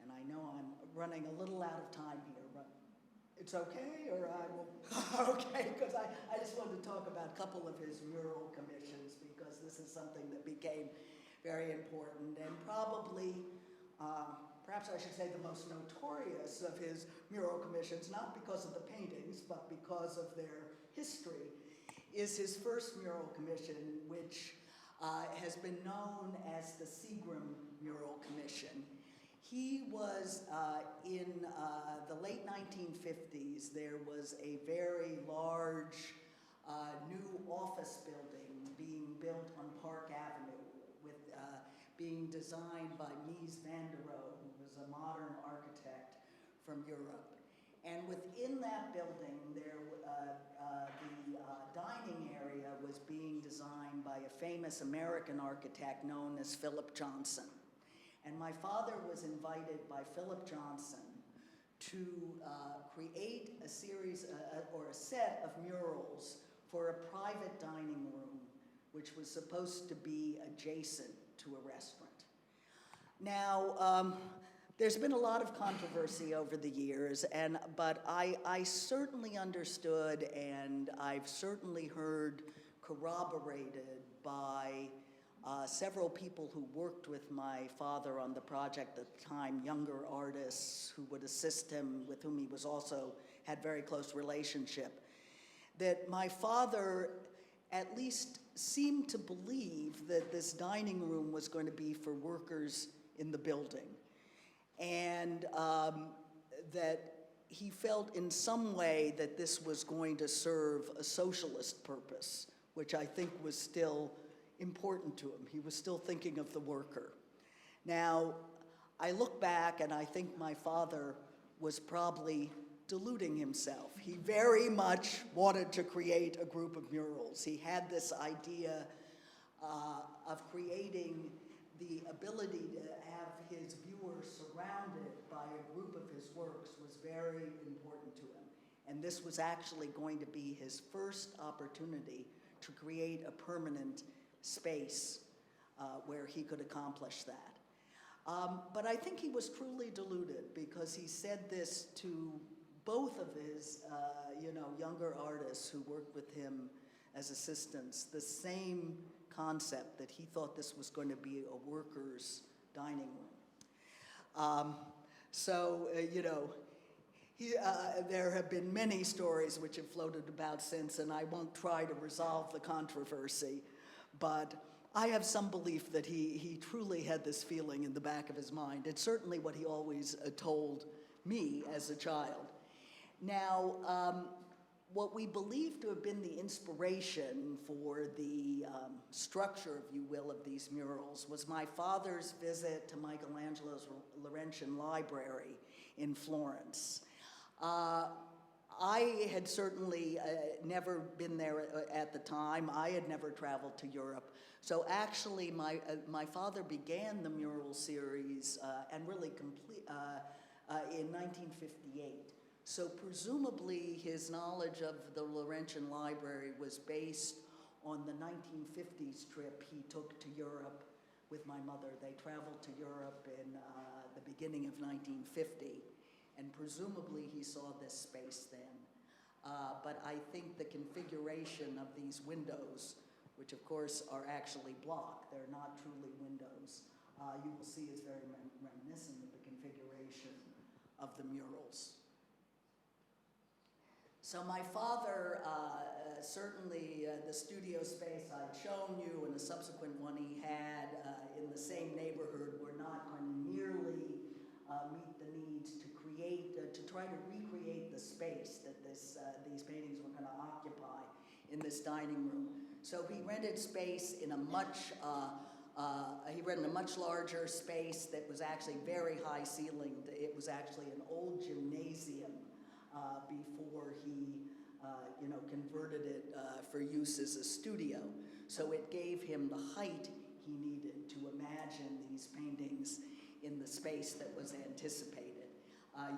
And I know I'm running a little out of time here, but it's okay, or I will, okay, because I just wanted to talk about a couple of his mural commissions, because this is something that became very important, and probably, perhaps I should say the most notorious of his mural commissions, not because of the paintings, but because of their history, is his first mural commission, which has been known as the Seagram Mural Commission. He was, in the late 1950s, there was a very large new office building being built on Park Avenue, with being designed by Mies van der Rohe, who was a modern architect from Europe. And within that building, the dining area was being designed by a famous American architect known as Philip Johnson. And my father was invited by Philip Johnson to create a series or a set of murals for a private dining room, which was supposed to be adjacent to a restaurant. Now, there's been a lot of controversy over the years, but I certainly understood, and I've certainly heard corroborated by several people who worked with my father on the project at the time, younger artists who would assist him, with whom he was also had very close relationship, that my father at least seemed to believe that this dining room was going to be for workers in the building, and that he felt in some way that this was going to serve a socialist purpose, which I think was still important to him. He was still thinking of the worker. Now, I look back and I think my father was probably deluding himself. He very much wanted to create a group of murals. He had this idea of creating the ability to have his viewers surrounded by a group of his works was very important to him. And this was actually going to be his first opportunity to create a permanent space where he could accomplish that. But I think he was truly deluded, because he said this to both of his younger artists who worked with him as assistants, the same concept, that he thought this was going to be a workers' dining room. There have been many stories which have floated about since, and I won't try to resolve the controversy, but I have some belief that he truly had this feeling in the back of his mind. It's certainly what he always told me as a child. Now, what we believe to have been the inspiration for the structure, if you will, of these murals was my father's visit to Michelangelo's Laurentian Library in Florence. I had certainly never been there at the time. I had never traveled to Europe. So actually, my father began the mural series and really in 1958. So presumably his knowledge of the Laurentian Library was based on the 1950s trip he took to Europe with my mother. They traveled to Europe in the beginning of 1950, and presumably he saw this space then. But I think the configuration of these windows, which of course are actually block, they're not truly windows, you will see is very reminiscent of the configuration of the murals. So my father, certainly the studio space I'd shown you and the subsequent one he had in the same neighborhood were not going to nearly meet the needs to create, to try to recreate the space that these paintings were going to occupy in this dining room. So he rented space in a much larger space that was actually very high ceilinged. It was actually an old gymnasium before he converted it for use as a studio. So it gave him the height he needed to imagine these paintings in the space that was anticipated.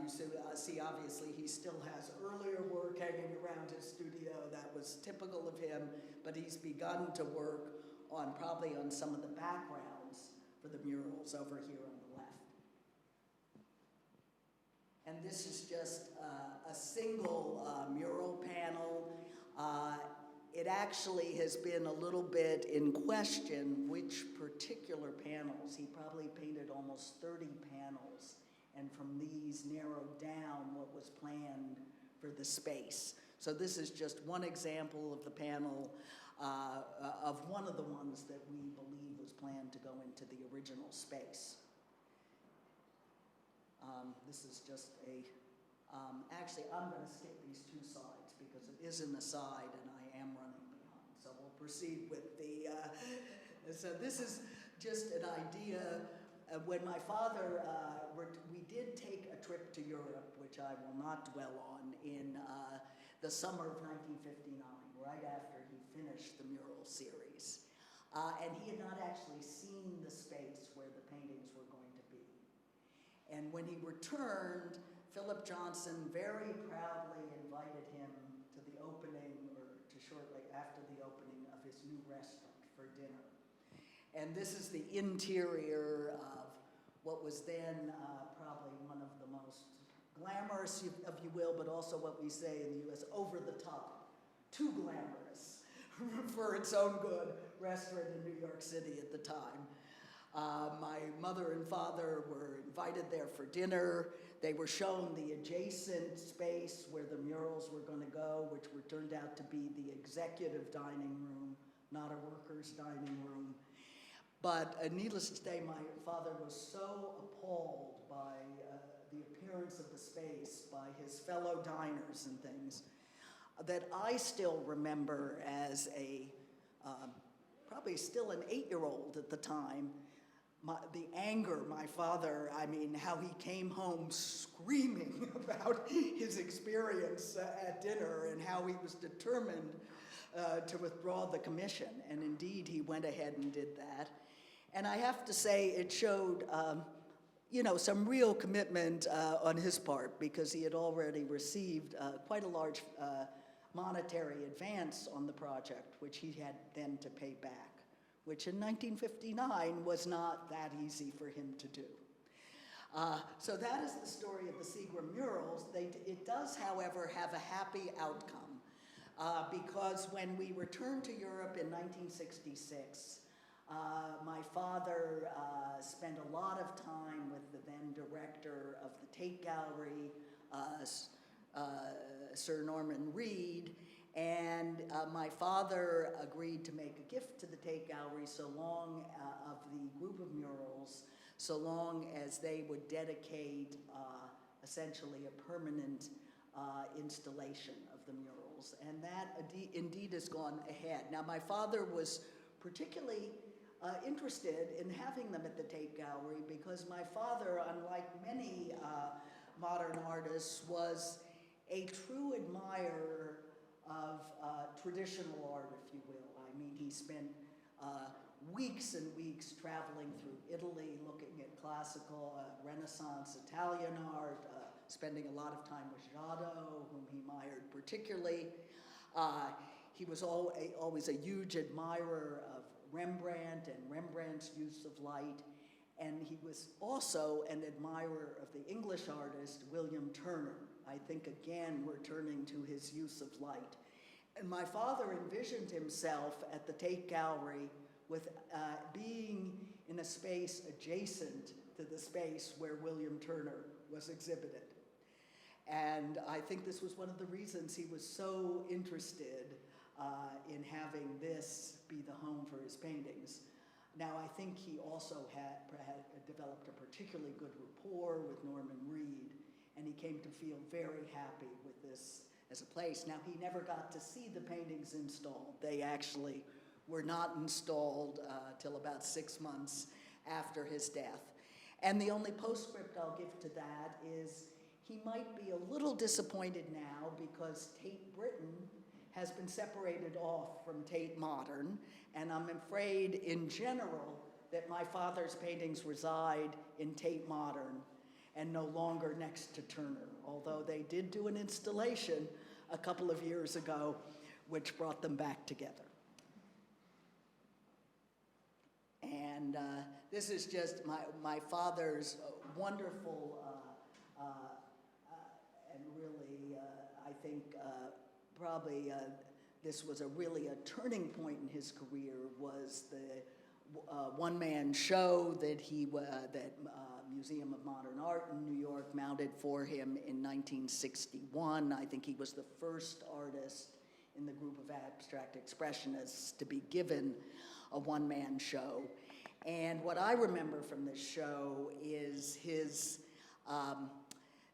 You see, obviously, he still has earlier work hanging around his studio that was typical of him, but he's begun to work on probably on some of the backgrounds for the murals over here on the left. And this is just a single mural panel. It actually has been a little bit in question which particular panels. He probably painted almost 30 panels, and from these narrowed down what was planned for the space. So this is just one example of the panel of one of the ones that we believe was planned to go into the original space. This is just actually I'm going to skip these two sides because it is an aside and I am running behind. So we'll proceed with the, so this is just an idea. When my father, we did take a trip to Europe, which I will not dwell on, in the summer of 1959, right after he finished the mural series. And he had not actually seen the space where the paintings were going to be. And when he returned, Philip Johnson very proudly invited him to the opening, or to shortly after the opening of his new restaurant for dinner. And this is the interior of what was then probably one of the most glamorous, if you will, but also what we say in the US, over the top, too glamorous for its own good restaurant in New York City at the time. My mother and father were invited there for dinner. They were shown the adjacent space where the murals were going to go, which turned out to be the executive dining room, not a worker's dining room. But needless to say, my father was so appalled by the appearance of the space, by his fellow diners and things, that I still remember as probably still an 8-year-old at the time, the anger my father, how he came home screaming about his experience at dinner and how he was determined to withdraw the commission. And indeed, he went ahead and did that. And I have to say, it showed, some real commitment on his part, because he had already received quite a large monetary advance on the project, which he had then to pay back, which in 1959 was not that easy for him to do. So that is the story of the Seagram murals. It does, however, have a happy outcome, because when we returned to Europe in 1966, my father spent a lot of time with the then director of the Tate Gallery, Sir Norman Reed, and my father agreed to make a gift to the Tate Gallery of the group of murals, so long as they would dedicate essentially a permanent installation of the murals. And that indeed has gone ahead. Now, my father was particularly interested in having them at the Tate Gallery because my father, unlike many modern artists, was a true admirer of traditional art, if you will. He spent weeks and weeks traveling through Italy, looking at classical, Renaissance Italian art, spending a lot of time with Giotto, whom he admired particularly. He was always a huge admirer of Rembrandt and Rembrandt's use of light, and he was also an admirer of the English artist William Turner. I think, again, we're turning to his use of light. And my father envisioned himself at the Tate Gallery with being in a space adjacent to the space where William Turner was exhibited. And I think this was one of the reasons he was so interested in having this be the home for his paintings. Now, I think he also had developed a particularly good rapport with Norman Reed, and he came to feel very happy with this as a place. Now, he never got to see the paintings installed. They actually were not installed till about 6 months after his death. And the only postscript I'll give to that is he might be a little disappointed now because Tate Britain has been separated off from Tate Modern, and I'm afraid in general that my father's paintings reside in Tate Modern and no longer next to Turner, although they did do an installation a couple of years ago which brought them back together. And this is just my father's wonderful and really, I think, probably this was really a turning point in his career, was the one-man show that Museum of Modern Art in New York mounted for him in 1961. I think he was the first artist in the group of abstract expressionists to be given a one-man show. And what I remember from this show is his,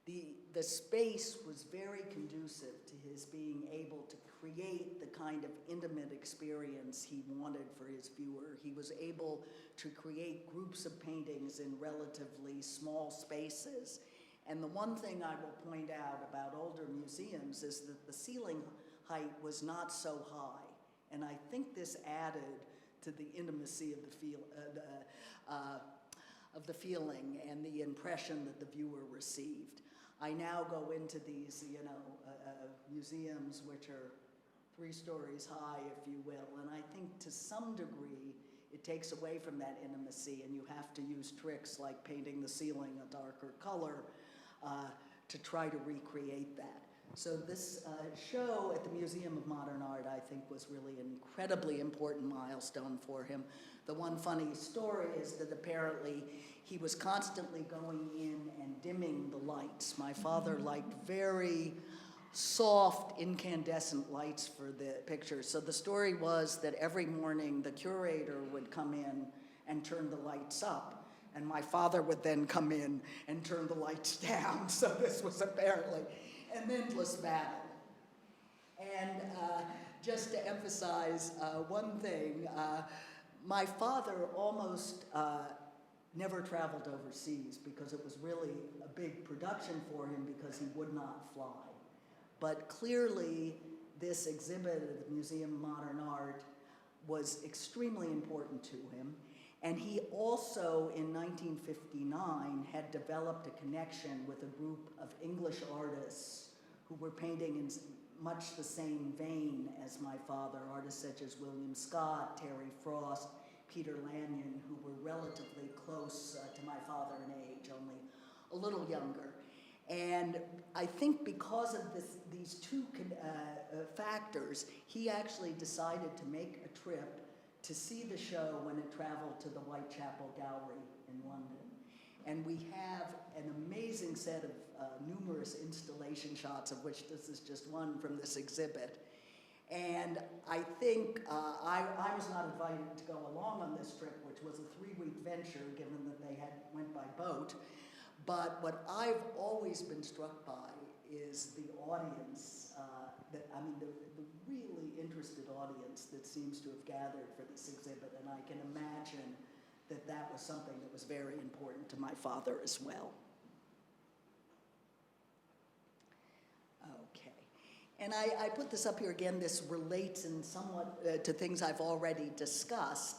the space was very conducive to his being able to create the kind of intimate experience he wanted for his viewer. He was able to create groups of paintings in relatively small spaces. And the one thing I will point out about older museums is that the ceiling height was not so high. And I think this added to the intimacy of the feeling and the impression that the viewer received. I now go into these, museums which are 3 stories high, if you will, and I think to some degree it takes away from that intimacy, and you have to use tricks like painting the ceiling a darker color to try to recreate that. So this show at the Museum of Modern Art, I think, was really an incredibly important milestone for him. The one funny story is that apparently he was constantly going in and dimming the lights. My father liked very soft, incandescent lights for the pictures. So the story was that every morning the curator would come in and turn the lights up, and my father would then come in and turn the lights down. So this was apparently an endless battle. And just to emphasize one thing, my father almost never traveled overseas because it was really a big production for him because he would not fly. But clearly, this exhibit at the Museum of Modern Art was extremely important to him. And he also, in 1959, had developed a connection with a group of English artists who were painting in much the same vein as my father, artists such as William Scott, Terry Frost, Peter Lanyon, who were relatively close to my father in age, only a little younger. And I think because of these two factors, he actually decided to make a trip to see the show when it traveled to the Whitechapel Gallery in London. And we have an amazing set of numerous installation shots, of which this is just one from this exhibit. And I think I was not invited to go along on this trip, which was a 3-week venture, given that they went by boat. But what I've always been struck by is the audience, the really interested audience that seems to have gathered for this exhibit, and I can imagine that that was something that was very important to my father as well. Okay, and I put this up here again. This relates in somewhat to things I've already discussed,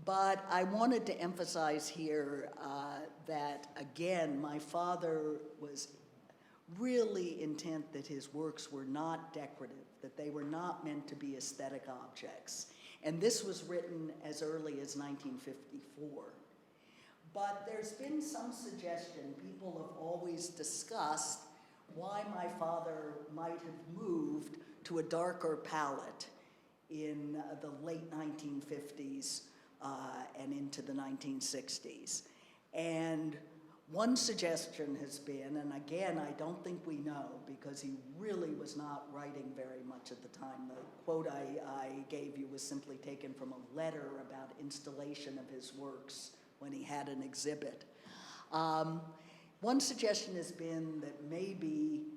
but I wanted to emphasize here that, again, my father was really intent that his works were not decorative, that they were not meant to be aesthetic objects. And this was written as early as 1954. But there's been some suggestion, people have always discussed why my father might have moved to a darker palette in the late 1950s and into the 1960s. And one suggestion has been, and again, I don't think we know because he really was not writing very much at the time. The quote I gave you was simply taken from a letter about installation of his works when he had an exhibit. One suggestion has been that maybe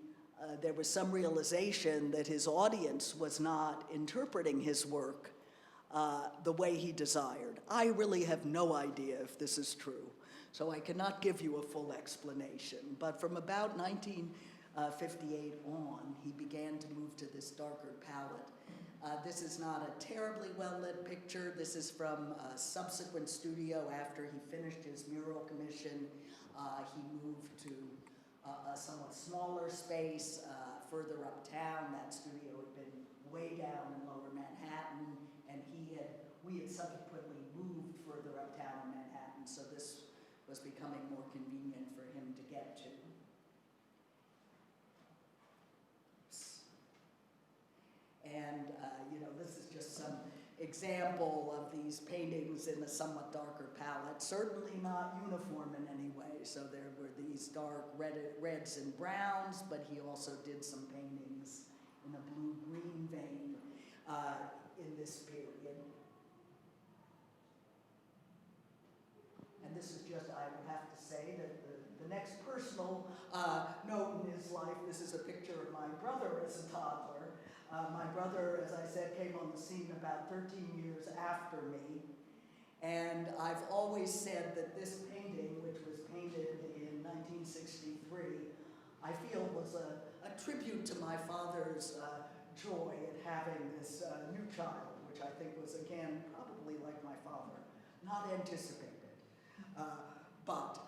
there was some realization that his audience was not interpreting his work the way he desired. I really have no idea if this is true. So I cannot give you a full explanation, but from about 1958 on, he began to move to this darker palette. This is not a terribly well-lit picture. This is from a subsequent studio after he finished his mural commission. He moved to a somewhat smaller space further uptown. That studio had been way down in Lower Manhattan, and we had subsequently moved further uptown in Manhattan, so this was becoming more convenient for him to get to. And, this is just some example of these paintings in a somewhat darker palette, certainly not uniform in any way. So there were these dark reds and browns, but he also did some paintings in a blue-green vein in this period. And this is just, I would have to say that the next personal note in his life, this is a picture of my brother as a toddler. My brother, as I said, came on the scene about 13 years after me. And I've always said that this painting, which was painted in 1963, I feel was a tribute to my father's joy at having this new child, which I think was, again, probably like my father, not anticipated. But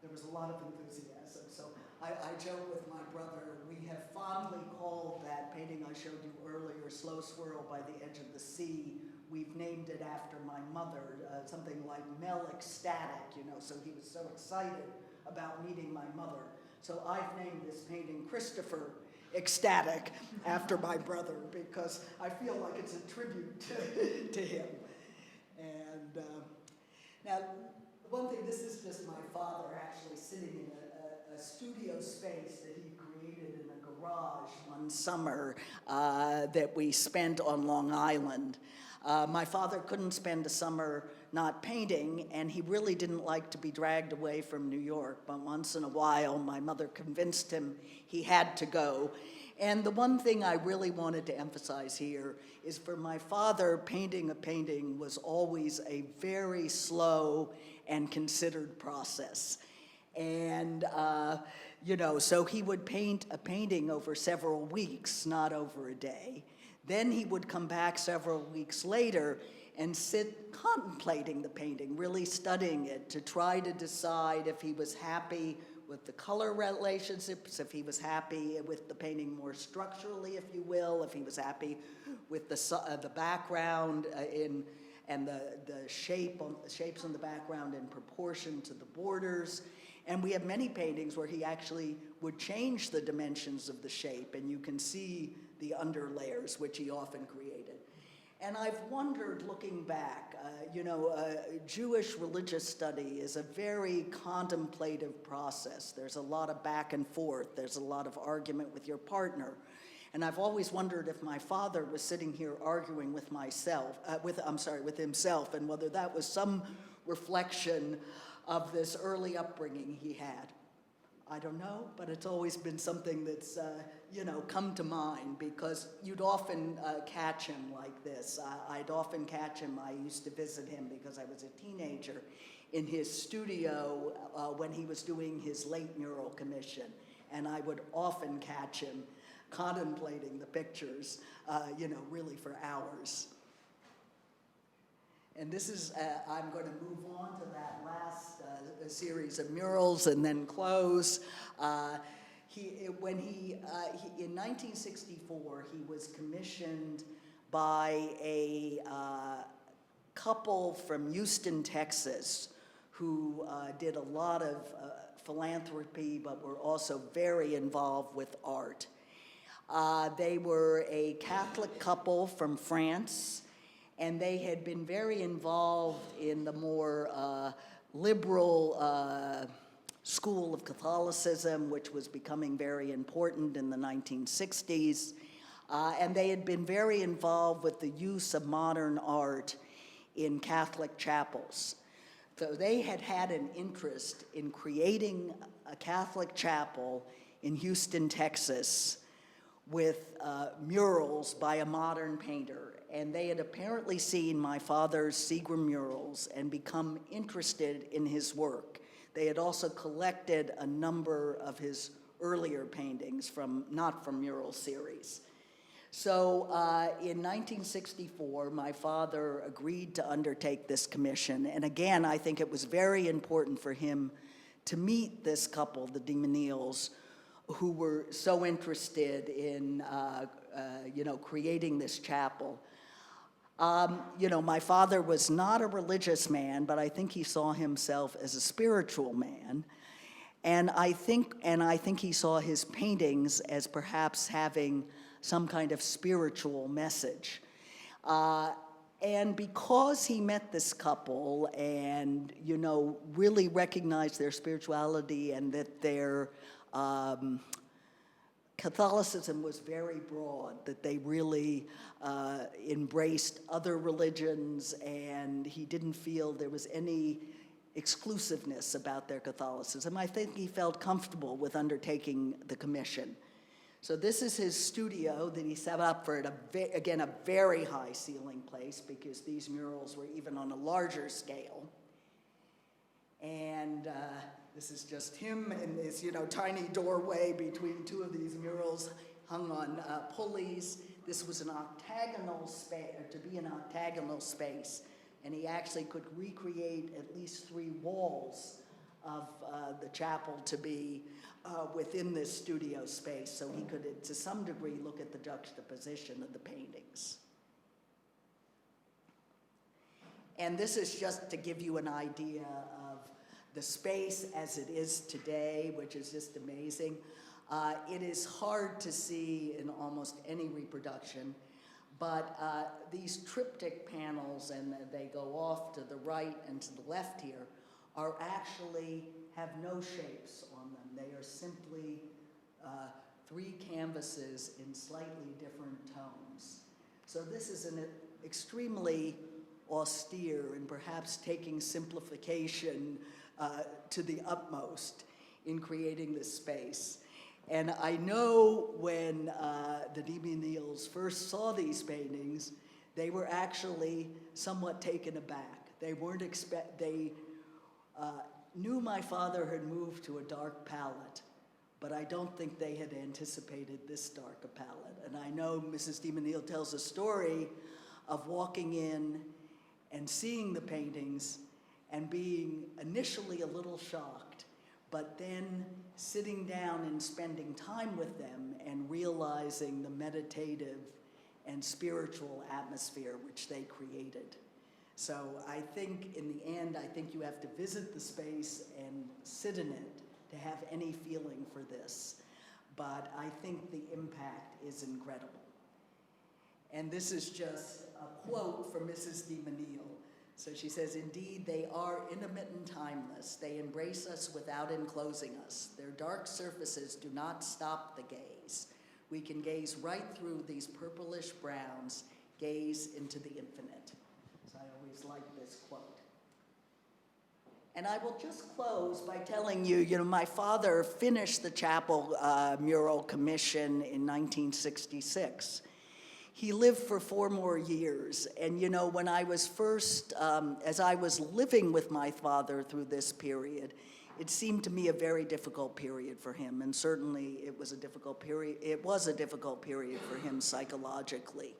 there was a lot of enthusiasm. So I joke with my brother, we have fondly called that painting I showed you earlier, Slow Swirl by the Edge of the Sea. We've named it after my mother, something like Mel Ecstatic, so he was so excited about meeting my mother. So I've named this painting Christopher Ecstatic after my brother because I feel like it's a tribute to him. And now, one thing, this is just my father actually sitting in a studio space that he created in a garage one summer that we spent on Long Island. My father couldn't spend a summer not painting, and he really didn't like to be dragged away from New York, but once in a while my mother convinced him he had to go. And the one thing I really wanted to emphasize here is for my father, painting a painting was always a very slow and considered process. And, so he would paint a painting over several weeks, not over a day. Then he would come back several weeks later and sit contemplating the painting, really studying it to try to decide if he was happy with the color relationships, if he was happy with the painting more structurally, if you will, if he was happy with the background and the shapes in the background in proportion to the borders. And we have many paintings where he actually would change the dimensions of the shape, and you can see the underlayers, which he often created. And I've wondered, looking back, Jewish religious study is a very contemplative process. There's a lot of back and forth. There's a lot of argument with your partner. And I've always wondered if my father was sitting here arguing with himself, and whether that was some reflection of this early upbringing he had. I don't know, but it's always been something that's, come to mind, because you'd often catch him like this. I'd often catch him. I used to visit him because I was a teenager in his studio when he was doing his late mural commission. And I would often catch him contemplating the pictures, really for hours. And this is, I'm going to move on to that last series of murals and then close. In 1964, he was commissioned by a couple from Houston, Texas, who did a lot of philanthropy, but were also very involved with art. They were a Catholic couple from France, and they had been very involved in the more liberal school of Catholicism, which was becoming very important in the 1960s. And they had been very involved with the use of modern art in Catholic chapels. So they had had an interest in creating a Catholic chapel in Houston, Texas, with murals by a modern painter. And they had apparently seen my father's Seagram murals and become interested in his work. They had also collected a number of his earlier paintings not from mural series. So in 1964, my father agreed to undertake this commission. And again, I think it was very important for him to meet this couple, the de Menils, who were so interested in creating this chapel. My father was not a religious man, but I think he saw himself as a spiritual man. And I think he saw his paintings as perhaps having some kind of spiritual message. And because he met this couple and, really recognized their spirituality and that their Catholicism was very broad, that they really embraced other religions, and he didn't feel there was any exclusiveness about their Catholicism. I think he felt comfortable with undertaking the commission. So this is his studio that he set up for, a very high ceiling place, because these murals were even on a larger scale. And this is just him in this, tiny doorway between two of these murals hung on pulleys. This was an octagonal space, to be an octagonal space, and he actually could recreate at least 3 walls of the chapel to be within this studio space, so he could, to some degree, look at the juxtaposition of the paintings. And this is just to give you an idea of the space as it is today, which is just amazing. It is hard to see in almost any reproduction, but these triptych panels, and they go off to the right and to the left here, are actually have no shapes on them. They are simply 3 canvases in slightly different tones. So this is an extremely austere and perhaps taking simplification to the utmost in creating this space. And I know when the DeMille's first saw these paintings, they were actually somewhat taken aback. They weren't they knew my father had moved to a dark palette, but I don't think they had anticipated this dark a palette. And I know Mrs. DeMille tells a story of walking in and seeing the paintings and being initially a little shocked, but then sitting down and spending time with them and realizing the meditative and spiritual atmosphere which they created. So I think in the end, I think you have to visit the space and sit in it to have any feeling for this. But I think the impact is incredible. And this is just a quote from Mrs. DeMille. So she says, "Indeed, they are intimate and timeless. They embrace us without enclosing us. Their dark surfaces do not stop the gaze. We can gaze right through these purplish browns, gaze into the infinite." So I always like this quote. And I will just close by telling you, my father finished the chapel mural commission in 1966. He lived for 4 more years. And when I was first, as I was living with my father through this period, it seemed to me a very difficult period for him. And certainly it was a difficult period. It was a difficult period for him psychologically.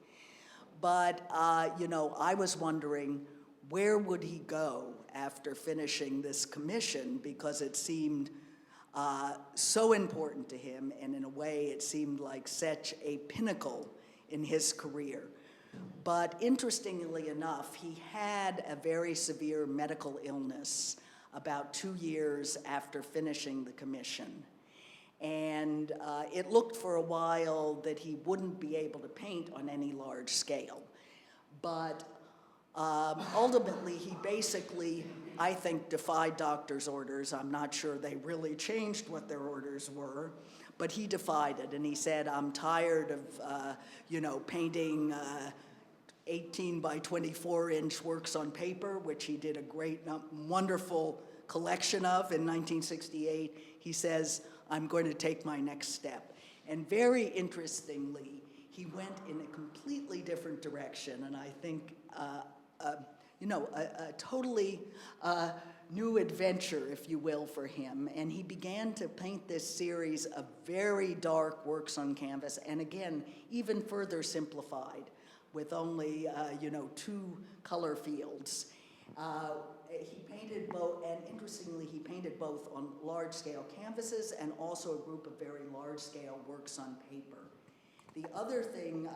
But, I was wondering, where would he go after finishing this commission? Because it seemed so important to him, and in a way it seemed like such a pinnacle in his career. But interestingly enough, he had a very severe medical illness about 2 years after finishing the commission. And it looked for a while that he wouldn't be able to paint on any large scale. But ultimately, he basically, I think, defied doctor's orders. I'm not sure they really changed what their orders were, but he defied it, and he said, "I'm tired of, painting 18 by 24-inch works on paper," which he did a great, wonderful collection of in 1968. He says, "I'm going to take my next step." And very interestingly, he went in a completely different direction, and I think, a totally new adventure, if you will, for him. And he began to paint this series of very dark works on canvas, and again, even further simplified with only, 2 color fields. He painted both, and interestingly, he painted both on large-scale canvases and also a group of very large-scale works on paper. The other thing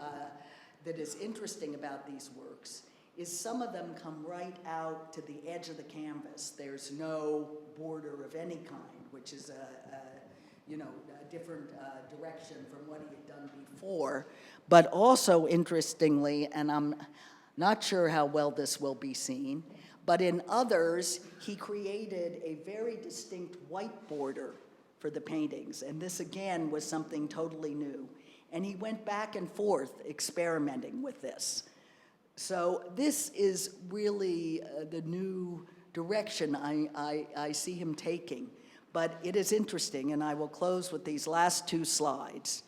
that is interesting about these works is some of them come right out to the edge of the canvas. There's no border of any kind, which is a different direction from what he had done before. But also interestingly, and I'm not sure how well this will be seen, but in others, he created a very distinct white border for the paintings. And this again was something totally new. And he went back and forth experimenting with this. So this is really the new direction I see him taking. But it is interesting, and I will close with these last 2 slides,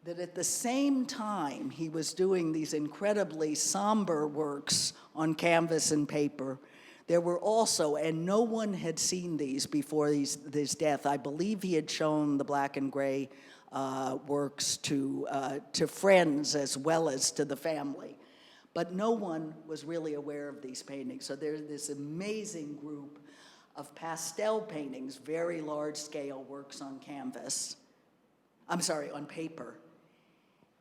that at the same time he was doing these incredibly somber works on canvas and paper, there were also, and no one had seen these before his death, I believe he had shown the black and gray works to friends as well as to the family. But no one was really aware of these paintings. So there's this amazing group of pastel paintings, very large-scale works on canvas. On paper.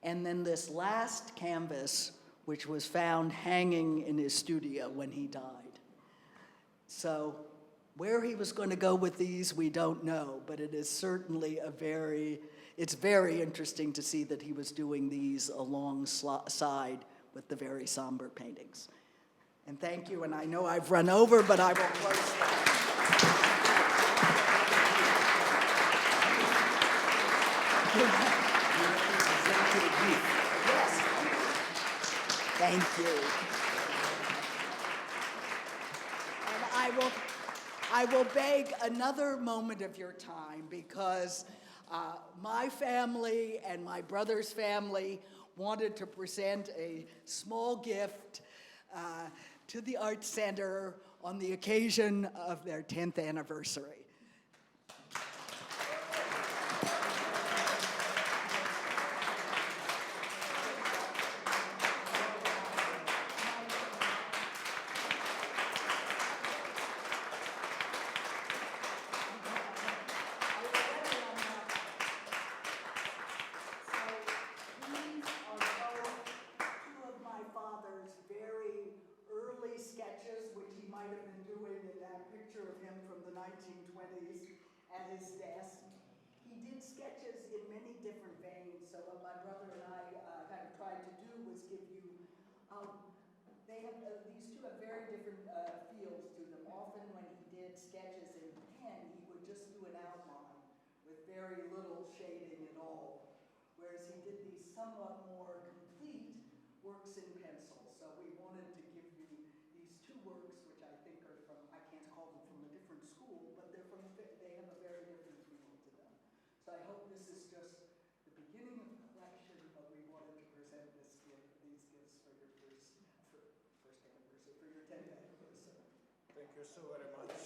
And then this last canvas, which was found hanging in his studio when he died. So Where he was going to go with these, we don't know, but it is certainly it's very interesting to see that he was doing these alongside with the very somber paintings. And thank you, and I know I've run over, but I will close that. Yes. Thank you. And I will beg another moment of your time because my family and my brother's family wanted to present a small gift to the Art Center on the occasion of their 10th anniversary. Sketches, which he might have been doing in that picture of him from the 1920s at his desk. He did sketches in many different veins, so what my brother and I kind of tried to do was give you, these two have very different feels to them. Often when he did sketches in pen, he would just do an outline with very little shading at all, whereas he did these somewhat more complete works in pencil. So we wanted to give you these two works, which I think are from, I can't call them from a different school, but they have a very different feel to them. So I hope this is just the beginning of the collection, but we wanted to present these gifts for your first anniversary, for your 10th anniversary. Thank you so very much.